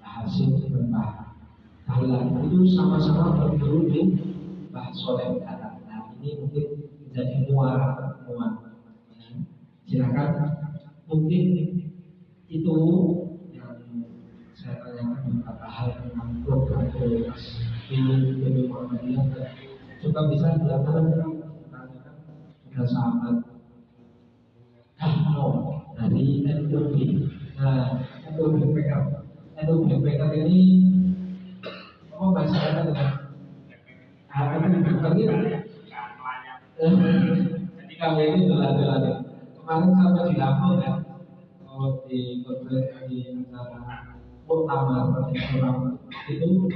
[SPEAKER 4] Hasim dan Dahlan itu sama-sama berguru di Mbah Soleh Dahlan. Nah ini mungkin menjadi muara pertemuan. Silakan, mungkin itu yang saya tanyakan beberapa hal tentang program prioritas di PP Muhammadiyah. Coba bisa dilakukan pada sahabat dari NUB. Nah, NUB ini apa bahasanya dengan jadi kami ini jalan-jalan kemarin sampai di Lampung ya, di konferensi di acara muktamar orang itu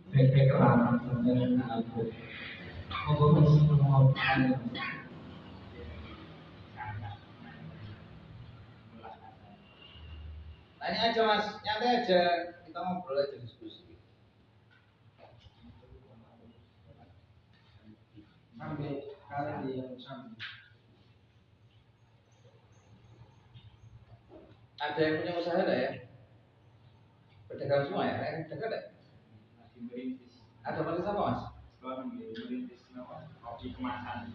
[SPEAKER 4] backpackeran sampai di Lampung.
[SPEAKER 3] Tanya aja mas, nyantai aja, kita ngobrol aja diskusi.
[SPEAKER 4] Sampai kali yang sampai.
[SPEAKER 3] Ada yang punya usaha ada ya? Pedagang semua ya? Pedagang ada?
[SPEAKER 5] Lagi merintis.
[SPEAKER 3] Ada merintis apa mas?
[SPEAKER 5] Sekarang merintis kopi kemasan.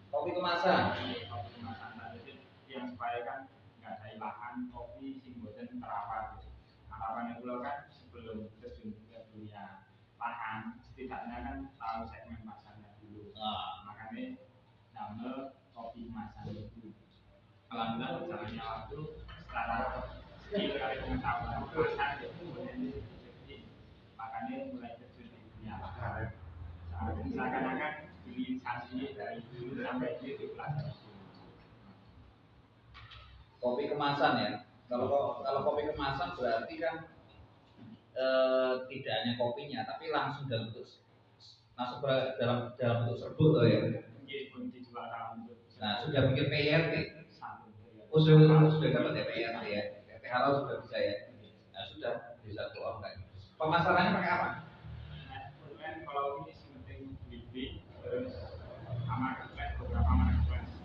[SPEAKER 3] Kopi kemasan.
[SPEAKER 5] Kopi kemasan. Nah, jadi yang supaya kan nggak ada ilahan kopi sing boten terawat. Harapannya dulu kan sebelum terjun ke dunia lahan, setidaknya kan tahu segmen pasarnya dulu. Makanya nama kopi kemasan itu. Alhamdulillah berjalannya waktu setelah skill kali pengetahuan kemasan itu kemudian jadi makanya mulai terjun di dunia lahan. Seakan-akan hilirisasi dari dulu sampai itu pelajari.
[SPEAKER 3] Kopi kemasan ya. Kalau kopi kemasan berarti kan tidak hanya kopinya, tapi langsung dalam bentuk serbuk loh ya.
[SPEAKER 5] Mungkin dijual dalam bentuk.
[SPEAKER 3] Nah sudah bikin PRT. Oh sudah dapat ya PRT ya. PT Halal sudah bisa ya. Nah sudah bisa keluar kan. Pemasarannya pakai apa?
[SPEAKER 5] Kemudian kalau ini penting bibi terus amarketplace beberapa amarketplace.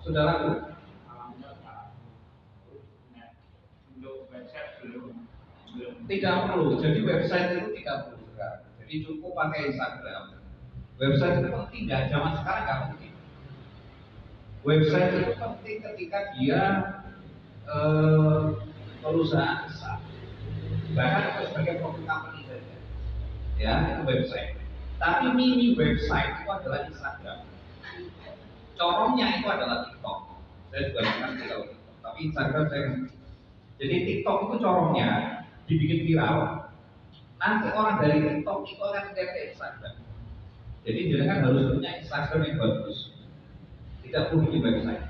[SPEAKER 3] Sudah laku.
[SPEAKER 5] Untuk website belum.
[SPEAKER 3] Tidak perlu. Jadi website itu tidak perlu sekarang. Jadi cukup pakai Instagram. Website itu penting nggak? Zaman sekarang nggak penting. Website itu penting ketika dia perusahaan besar. Bahkan itu sebagai profit company saja. Ya, itu website. Tapi mini website itu adalah Instagram. Corongnya itu adalah TikTok. Saya juga ngerti kalau TikTok. Tapi Instagram saya ngerti. Jadi TikTok itu corongnya dibikin viral. Nanti orang dari TikTok itu akan lihat ke Instagram. Jadi jangan harus punya Instagram yang bagus. Tidak perlu bikin website.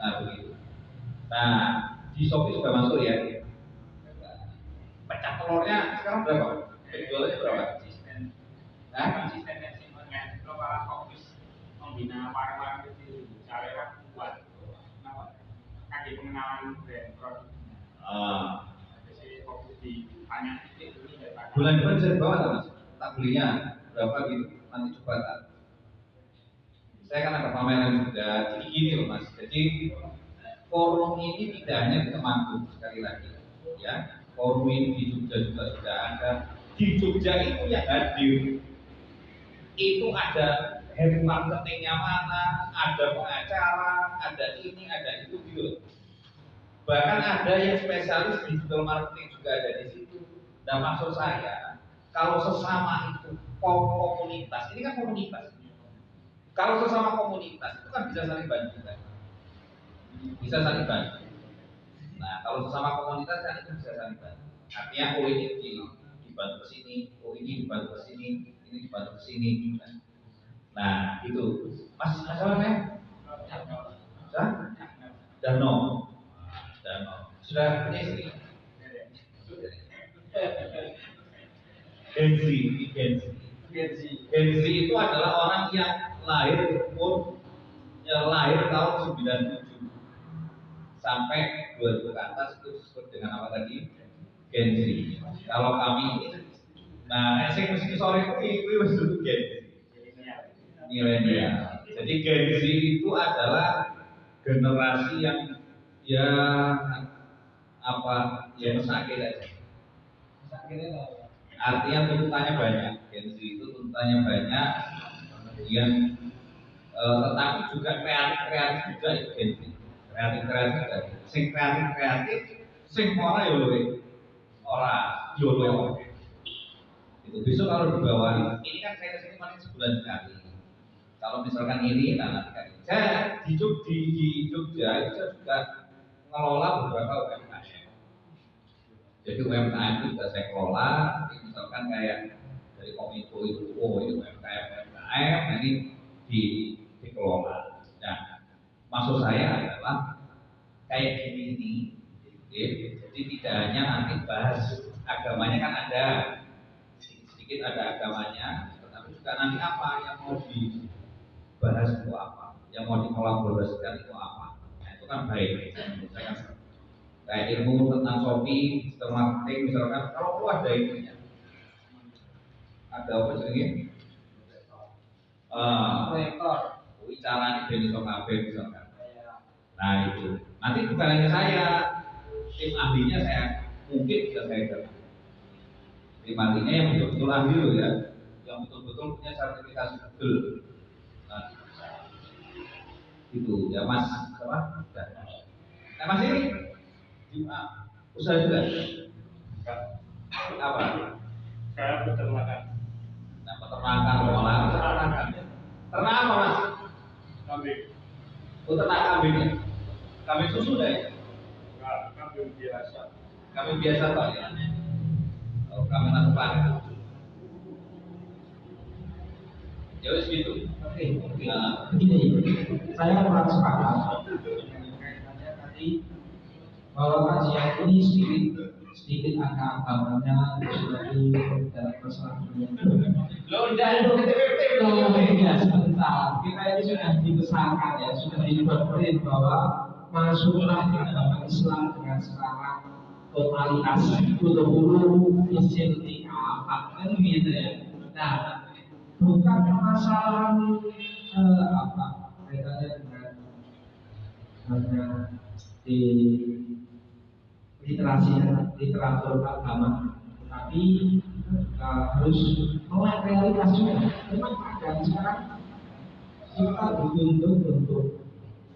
[SPEAKER 3] Nah begitu. Nah di Shopee sudah masuk ya. telurnya sekarang berapa? Jualannya berapa?
[SPEAKER 5] Konsisten.
[SPEAKER 3] Hah?
[SPEAKER 5] Konsisten dan simpennya. Kalau malah fokus membina warung-warung kecil, cara kan buat apa? Kaki pengenalan brand produknya. Jadi fokus di banyak titik dulu daripada
[SPEAKER 3] Bulan depan bisa dibawa nggak mas? Tak belinya berapa gitu? Nanti coba tak. Saya kan ada pameran juga. Jadi gini loh mas. Jadi forum ini tidak hanya di Temanggung sekali lagi, ya. Forum ini di Jogja juga sudah ada. Di Jogja itu yang hadir itu ada head marketingnya mana, ada pengacara, ada ini, ada itu gitu. Bahkan ada yang spesialis digital marketing juga ada di situ. Dan maksud saya, kalau sesama itu komunitas, ini kan komunitas. Kalau sesama komunitas itu kan bisa saling bantu kan? Bisa saling bantu. Nah, kalau sesama komunitas kan itu bisa saling bantu. Artinya, oh ini dibantu ke sini, oh ini dibantu ke sini, ini dibantu ke sini. Nah, itu. Mas, masalahnya? Dano. Sudah punya istri? Genzi itu adalah orang yang lahir tahun 97 sampai 2000 ke atas itu disebut dengan apa tadi? Genzi. Kalau kami ini, nah saya mesti sore itu disebut Genzi. Milenial. Jadi Genzi itu adalah generasi yang ya apa ya sakit aja. Artinya tuntutannya banyak. Genzi itu tuntutannya banyak. Kemudian tetapi juga kreatif juga itu Genzi. Kreatif juga. Sing kreatif, sing ora yo luwe. Ora yo luwe. Itu besok kalau dibawa ini kan saya kesini paling sebulan sekali. Kalau misalkan ini, nanti kan saya di Jogja itu saya juga ngelola beberapa UMKM. Jadi UMKM itu juga saya kelola. Misalkan kayak dari Kominfo itu, oh itu UMKM, ini dikelola. Nah, maksud saya adalah kayak gini ini, jadi tidak hanya nanti bahas agamanya kan ada sedikit ada agamanya, tetapi juga nanti apa yang mau dibahas itu apa, yang mau dikolaborasikan itu apa. Nah, itu kan baik. Misalkan kayak ilmu tentang Shopee, digital marketing misalkan, kalau perlu ada itunya. Ada apa sih?
[SPEAKER 4] Proyektor.
[SPEAKER 3] Caranya dari Sokabe misalkan. Nah itu. Nanti bukan hanya saya, tim ahlinya saya mungkin bisa saya dapat. Tim ahlinya yang betul-betul ahli loh ya, yang betul-betul punya sertifikasi betul. Nah, itu ya Mas apa? Nah Mas ini usaha juga apa?
[SPEAKER 5] saya peternakan.
[SPEAKER 3] Nah peternakan, olahan peternakan. Ternak apa Mas?
[SPEAKER 5] Kambing.
[SPEAKER 3] Oh ternak kambing ya? Kambing susu deh?
[SPEAKER 5] Kambing biasa.
[SPEAKER 3] Kambing biasa Pak ya? Oh kambing asupan. Ya wis gitu.
[SPEAKER 4] Oke. Begini, saya kurang sepakat dengan kaitannya tadi bahwa kajian ini sedikit agak agamanya seperti dalam masalah dunia.
[SPEAKER 3] Lo udah itu
[SPEAKER 4] Ya sebentar, kita ini sudah dibesarkan ya, sudah didoktrin bahwa masuklah ke agama Islam dengan sekarang totalitas hulu isil apa kan gitu ya. Nah, bukan permasalahan apa kaitannya dengan hanya di literatur agama, tapi harus melek realitas juga. Memang ada sekarang kita dituntut untuk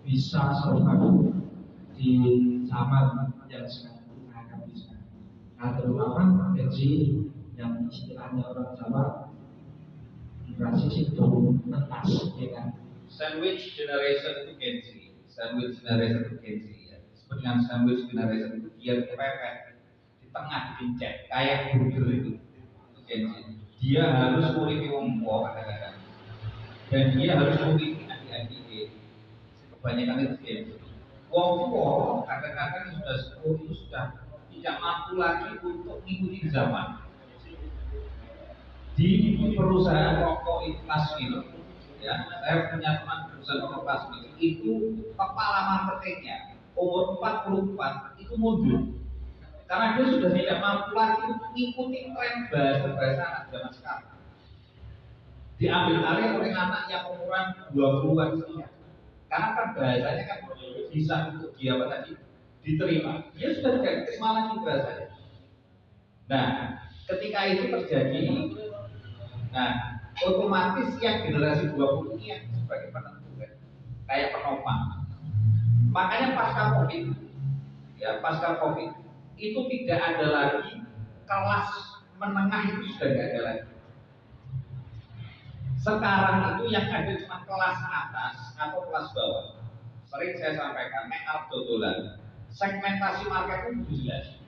[SPEAKER 4] bisa survive di zaman yang sekarang kita hadapi sekarang. Nah, terutama gaji yang istilahnya orang Jawa generasi itu mentas, ya kan?
[SPEAKER 3] sandwich generation itu Gen Z. Sandwich generation itu Gen Z ya. Seperti dengan sandwich generation itu dia pepet di tengah dipencet kayak burger itu Gen Z. Dia harus nguripi wong tua kadang-kadang, dan dia harus nguripi adik-adik. Kebanyakan itu Gen Z. Wong tua kadang-kadang sudah sepuh itu sudah tidak mampu lagi untuk mengikuti zaman. Di perusahaan rokok kelas itu, ya, saya punya teman perusahaan rokok kelas itu kepala marketingnya umur 44 itu mundur karena dia sudah tidak mampu lagi untuk mengikuti tren bahasa anak zaman sekarang. Diambil alih oleh anak yang umuran 20-an sekian. Karena kan bahasanya kan bisa untuk dia apa tadi diterima. Dia sudah tidak diterima lagi bahasanya. Nah, ketika itu terjadi, nah, otomatis yang generasi 20 ini yang sebagai penentu kan, kayak penopang. Makanya pasca Covid, ya pasca Covid itu tidak ada lagi kelas menengah itu sudah tidak ada lagi. Sekarang itu yang ada cuma kelas atas atau kelas bawah. Sering saya sampaikan, make up dodolan. Segmentasi market itu jelas.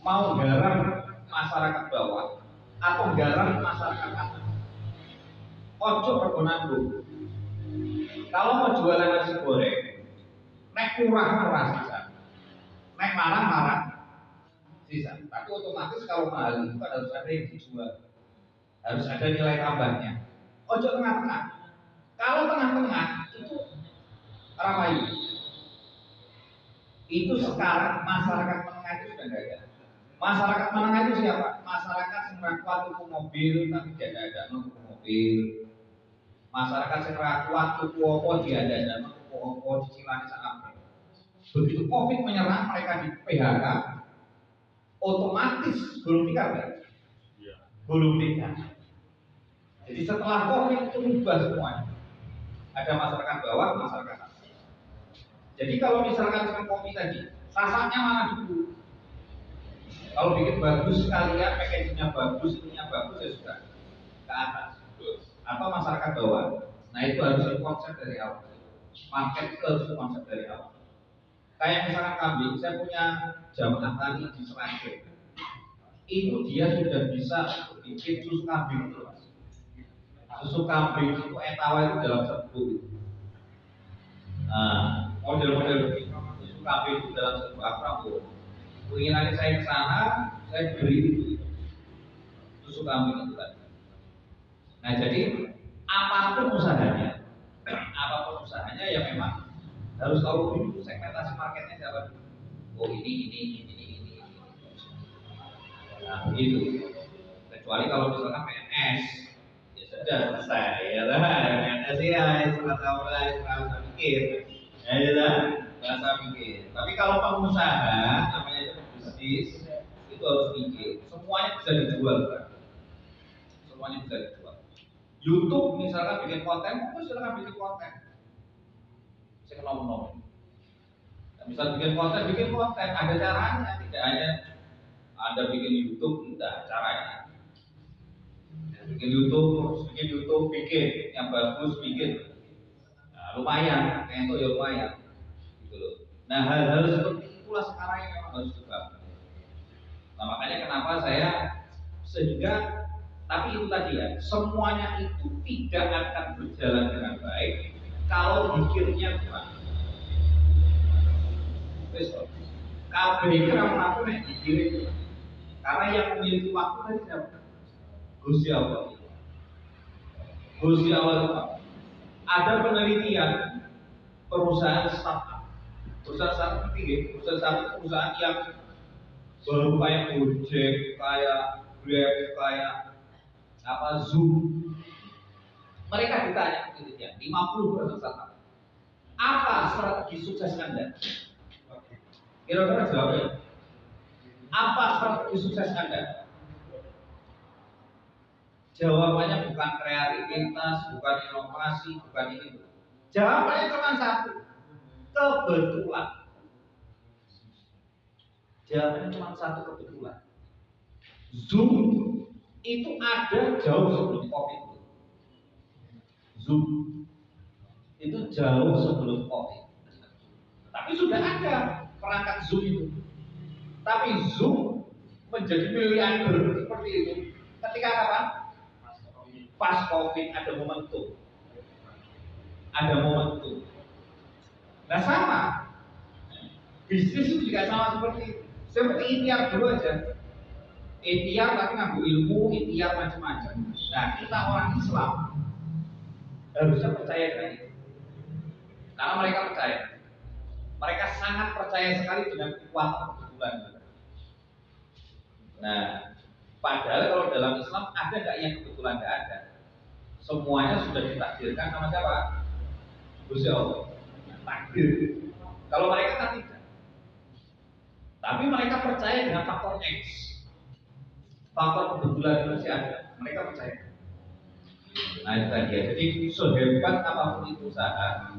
[SPEAKER 3] Mau garap masyarakat bawah atau garap masyarakat atas. Ojo bergonang. Kalau mau jualan nasi goreng, nek murah sisa, nek marah sisa. Tapi otomatis kalau mahal itu kan harus ada yang dijual, harus ada nilai tambahnya. Ojo tengah-tengah. Kalau tengah-tengah itu ramai. Itu sekarang masyarakat menengah itu sudah tidak ada. Masyarakat menengah itu siapa? Masyarakat yang kuat tuku mobil tapi tidak ada tuku mobil. Masyarakat yang kuat tuku opo dia ada tuku opo cicilan sampai. Begitu Covid menyerang mereka di PHK, otomatis gulung tikar. Gulung tikar. Jadi setelah Covid itu berubah semuanya. Ada masyarakat bawah, masyarakat atas. Jadi kalau misalkan dengan kopi tadi, rasanya mana dulu? Kalau bikin bagus sekalian, packagingnya bagus, ininya bagus ya sudah ke atas. Atau masyarakat bawah. Nah itu harus konsep dari awal. Market itu harus konsep dari awal. Kayak misalkan kambing, saya punya jamaah tani di Seragen. Itu dia sudah bisa bikin susu kambing itu, Mas. Susu kambing itu etawa itu dalam serbuk. Nah, model-model susu kambing itu dalam serbuk Prabowo. Keinginan saya ke sana, saya beri itu susu kambing itu tadi. Nah, jadi apapun usahanya ya memang harus tahu dulu segmentasi marketnya siapa dulu. Oh ini. Nah begitu. Kecuali kalau misalkan PNS, ya sudah selesai ya lah. PNS ya sudah tahu lah, sudah mikir, ya lah, bahasa mikir. Tapi kalau pengusaha, namanya bisnis, itu harus mikir. Semuanya bisa dijual kan? Semuanya bisa dijual. YouTube misalkan bikin konten, silakan bikin konten. Saya ngomong. Misal bikin konten, ada caranya, tidak hanya Anda bikin YouTube, tidak caranya. Bikin YouTube, bikin yang bagus, bikin. Nah, lumayan, itu ya lumayan, gitu loh. Nah hal-hal seperti itulah sekarang yang memang harus dibangun. Nah makanya kenapa saya sehingga, tapi itu tadi ya, semuanya itu tidak akan berjalan dengan baik kalau pikirnya kurang. Besok, KBK aku naik dikirim, karena yang memiliki waktu tadi siapa? Gusti Allah. Gusti Allah. Ada penelitian perusahaan startup, perusahaan yang baru kayak Gojek, kayak Grab, kayak Zoom. Mereka ditanya penelitian 50% startup. Apa strategi sukses Anda? Kira-kira jawabnya. Apa strategi sukses Anda? Jawabannya bukan kreativitas, bukan inovasi, bukan ini. Jawabannya cuma satu. Kebetulan. Jawabannya cuma satu, kebetulan. Zoom itu ada jauh sebelum Covid. Zoom itu jauh sebelum Covid. Tapi sudah ada perangkat Zoom itu. Tapi Zoom menjadi miliarder seperti itu ketika kapan? Pas Covid ada momentum. Nah sama, bisnis itu juga sama seperti itu. Seperti ikhtiar dulu aja. Ikhtiar tapi ngambil ilmu, ikhtiar macam-macam. Nah, kita orang Islam harusnya percaya dengan itu. Karena mereka percaya. Mereka sangat percaya sekali dengan kekuatan kebetulan. Nah, padahal kalau dalam Islam ada nggak yang kebetulan? Nggak ada. Semuanya sudah ditakdirkan sama siapa? Gusti Allah. Takdir. Kalau mereka kan tidak. Tapi mereka percaya dengan faktor X. Faktor kebetulan itu masih ada. Mereka percaya. Nah itu tadi ya. Jadi sehebat apapun itu usaha,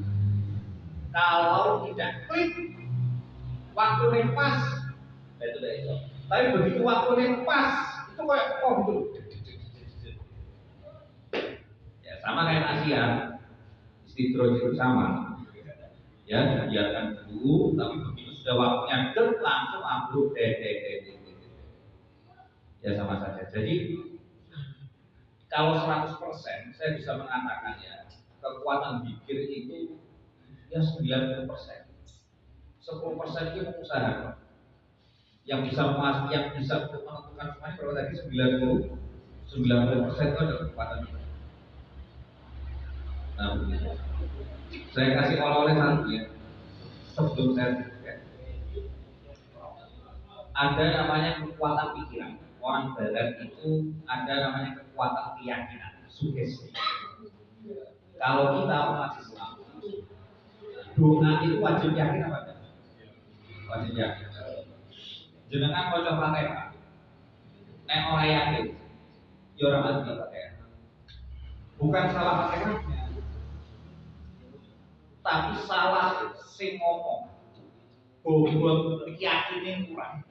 [SPEAKER 3] kalau tidak klik, waktu yang pas, nah itu udah itu. Tapi begitu waktu yang pas, itu kayak gitu. Ya sama kayak Asia, istidroj itu sama. Ya dibiarkan dulu, tapi begitu sudah waktunya langsung ambruk, ya sama saja. Jadi kalau 100% saya bisa mengatakan ya kekuatan pikir itu ya 90%. 10% itu pengusaha yang bisa menentukan semuanya. Kalau tadi 90% itu adalah kekuatan pikir. Nah, saya kasih oleh-oleh satu ya sebelum saya ya. Ada namanya kekuatan pikiran. Orang Barat itu ada namanya kekuatan keyakinan, sugesti. Kalau kita umat Islam, doa itu wajib yakin apa enggak? Wajib yakin. Jenengan maca Fatihah. Nek ora yakin, ya ora mati Fatihah. Bukan salah Fatihahnya, tapi salah sing ngomong. Bobot keyakinan kurang.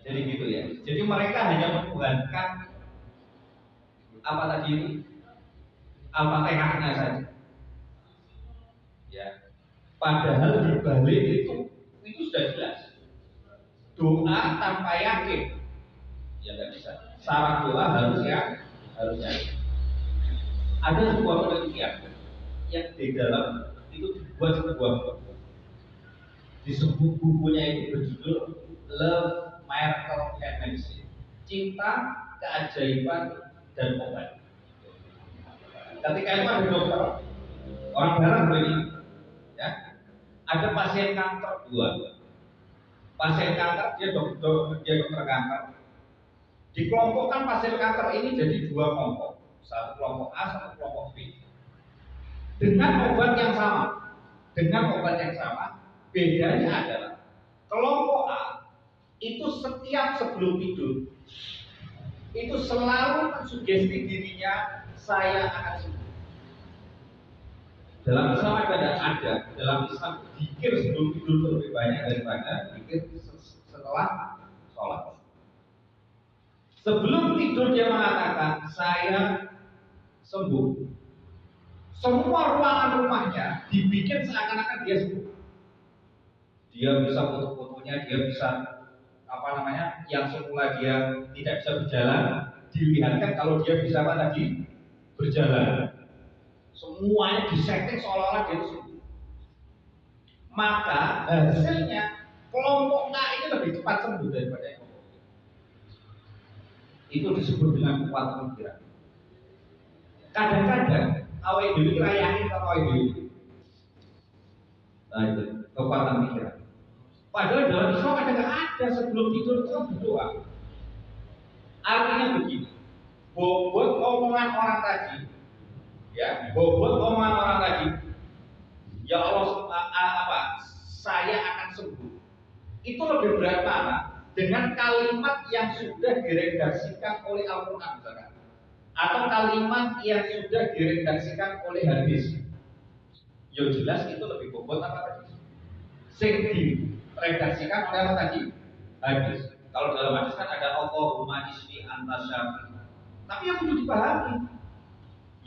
[SPEAKER 3] Jadi gitu ya. Jadi mereka hanya menuhankan apa tadi itu? Al-Fatihahnya saja. Ya. Padahal di balik itu sudah jelas. Doa tanpa yakin ya nggak bisa. Syarat doa harus yakin. Ada sebuah penelitian yang di dalam itu dibuat sebuah buku. Disebut bukunya itu berjudul Love, Miracle and Medicine. Cinta, keajaiban dan obat. Ketika itu ada dokter orang Barat begini, ya, ada pasien kanker 2. Pasien kanker dia dokter kanker. Dikelompokkan pasien kanker ini jadi 2 kelompok, satu kelompok A, satu kelompok B. Dengan obat yang sama, bedanya adalah kelompok A itu setiap sebelum tidur itu selalu mensugesti dirinya saya akan sembuh. Dalam Islam ada dalam Islam zikir sebelum tidur itu lebih banyak daripada zikir setelah sholat. Sebelum tidur dia mengatakan saya sembuh. Semua ruangan rumahnya dibikin seakan-akan dia sembuh. Dia bisa foto-fotonya, dia bisa yang semula dia tidak bisa berjalan, dilihatkan kalau dia bisa apa tadi? Berjalan. Semuanya disetting seolah-olah dia itu sembuh. Maka hasilnya kelompok A ini lebih cepat sembuh daripada yang kelompok B. Itu disebut dengan kekuatan pikiran. Kadang-kadang awal dulu rayain atau awal dulu. Nah itu kekuatan pikiran. Padahal dalam Islam ada sebelum tidur itu berdoa. Artinya begini, bobot omongan orang tadi, ya, ya Allah saya akan sembuh. Itu lebih berat mana dengan kalimat yang sudah diredaksikan oleh Al-Quran misalkan, atau kalimat yang sudah diredaksikan oleh hadis. Ya jelas itu lebih bobot apa tadi? Redaksikan oleh apa tadi? Hadis. Kalau dalam hadis kan ada Allahumma isni anta syafi. Tapi yang perlu dipahami,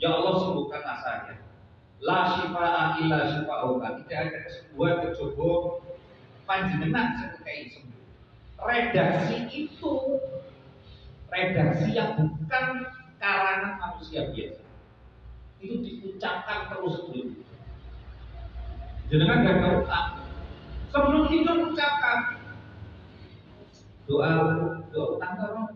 [SPEAKER 3] ya Allah sembuhkanlah saya. La syifaa illa syifauka. Tidak ada kesembuhan kecoba panjenengan seperti sembuh. Redaksi yang bukan karangan manusia biasa. Itu diucapkan terus dulu. Jenengan gak tahu
[SPEAKER 1] Sebelum tidur ucapkan doa utama.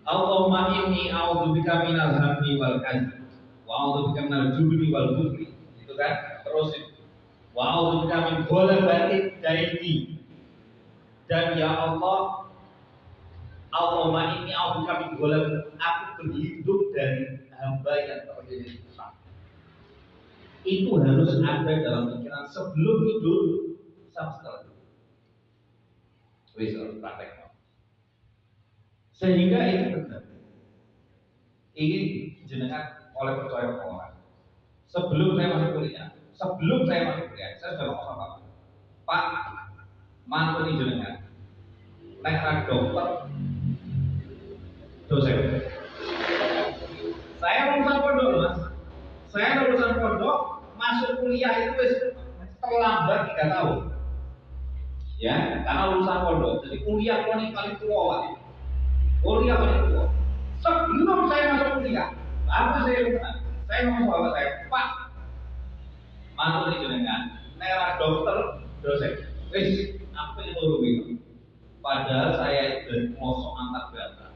[SPEAKER 1] Allahumma inni a'udzubika minal hammi wal hazan wa a'udzubika minal jubni wal bukli. Itu kan terus wa a'udzubika min ghalabatid daini. Dan ya Allah, Allahumma inni a'udzubika min ghalabatid, aku berlindung dari hamba yang terjadi susah. Itu harus ada dalam pikiran sebelum tidur sama setelah tidur. Wis praktek. Sehingga itu benar. Ini jenengan oleh percaya orang. Sebelum saya masuk kuliah, saya sudah ngomong sama Pak, mantu ini jenengan, nek dokter, dosen. Saya lulusan pondok, Mas. Saya lulusan pondok, masuk kuliah itu terlambat 3 tahun. Ya, karena lulusan pondok. Jadi kuliah paling tua, Pak. Kuliah paling tua. Sebelum saya masuk kuliah, apa saya lakukan? Saya ngomong sama bapak saya, Pak, mantu ini jenengan, nek dokter, dosen. Wis, apa itu rugi? Padahal saya itu dari pelosok antar data.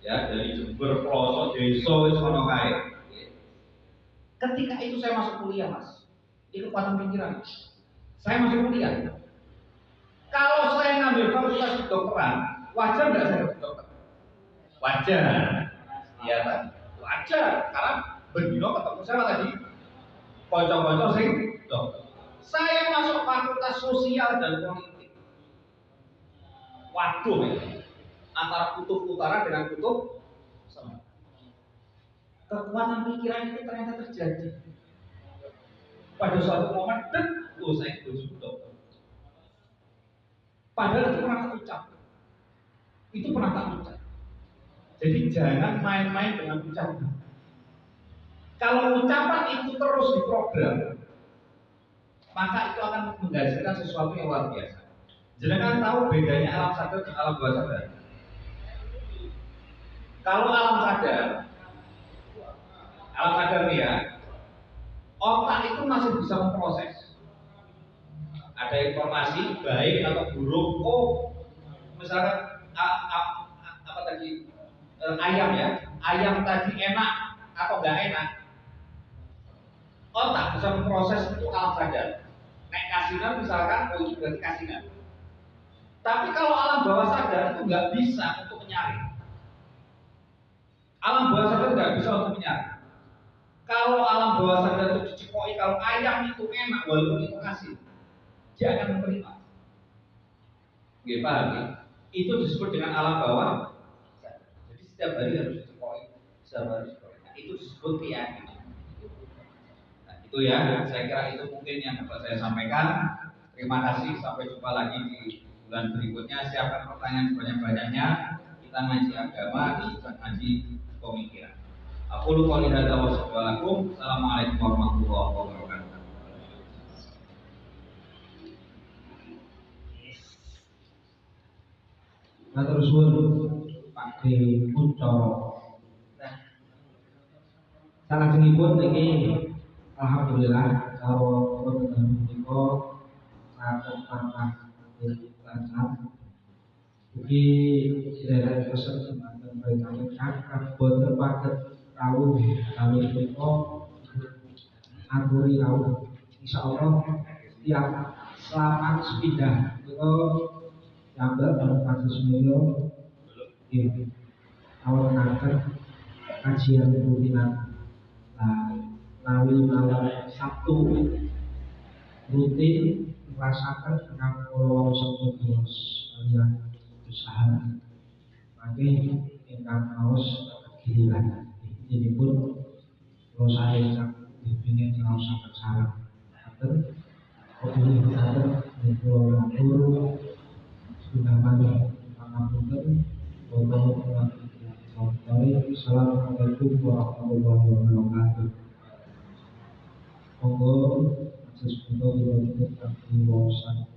[SPEAKER 1] Ya, dari Jember, pelosok desa wis ono kae. Ketika itu saya masuk kuliah, Mas. Itu kekuatan pikiran. Saya masuk kuliah. Kalau saya ngambil fakultas kedokteran, wajar nggak saya dokter? Wajar. Iya tadi. Wajar. Karena bendino ketemu saya tadi. Kocok-kocok sing dokter. Saya masuk fakultas sosial dan politik. Waduh, antara kutub utara dengan kutub selatan. Kekuatan pikiran itu ternyata terjadi. Pada suatu momen, saya bujuk dokter. Padahal itu pernah terucap. Itu pernah tak ucap. Jadi jangan main-main dengan ucapan. Kalau ucapan itu terus diprogram, maka itu akan menghasilkan sesuatu yang luar biasa. Jangan tahu bedanya alam sadar dan alam bawah sadar. Kalau alam sadar nih ya, otak itu masih bisa memproses. Ada informasi baik atau buruk. Oh, misalkan apa tadi ayam ya, ayam tadi enak atau enggak enak. Otak bisa memproses itu alam sadar. Nek kasinan misalkan, oh itu berarti kasinan. Tapi kalau alam bawah sadar itu nggak bisa untuk menyaring. Alam bawah sadar nggak bisa untuk menyaring. Kalau alam bawah sadar itu dicekoi, kalau ayam itu enak walaupun itu asin, dia akan menerima. Gak paham ya? Itu disebut dengan alam bawah sadar. Jadi setiap hari harus dicekoi, setiap hari dicekoi. Nah, itu disebut keyakinan. Nah, itu ya, saya kira itu mungkin yang dapat saya sampaikan. Terima kasih, sampai jumpa lagi di bulan berikutnya. Siapkan pertanyaan sebanyak-banyaknya. Kita ngaji agama, kita ngaji pemikiran. Aku lupa lihat wassalamualaikum warahmatullahi wabarakatuh.
[SPEAKER 4] Nah terus pakai kuncor. Nah, salah sengipun ini alhamdulillah kalau dengan itu sangat pangkat belajar. Jadi daerah pesan semacam beritahukan buat terpakai tahu kami itu aguri tahu. Insya Allah setiap selamat sepindah itu gambar dalam kasus Milo di awal nanti kajian rutinan lalu malam Sabtu rutin merasakan dengan pulau Songkos kalian usaha bagi ingkang kaos giliran ini pun kalau saya ingin tahu sangat salah agar opini kita di pulau Guru sudah banyak pangapunten Assalamualaikum warahmatullahi wabarakatuh. Monggo akses putra diwajibkan kaki wawasan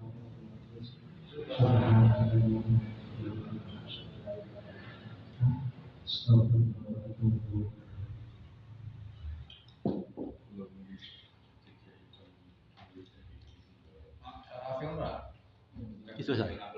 [SPEAKER 4] Astagfirullahaladzim.
[SPEAKER 6] Itu saja.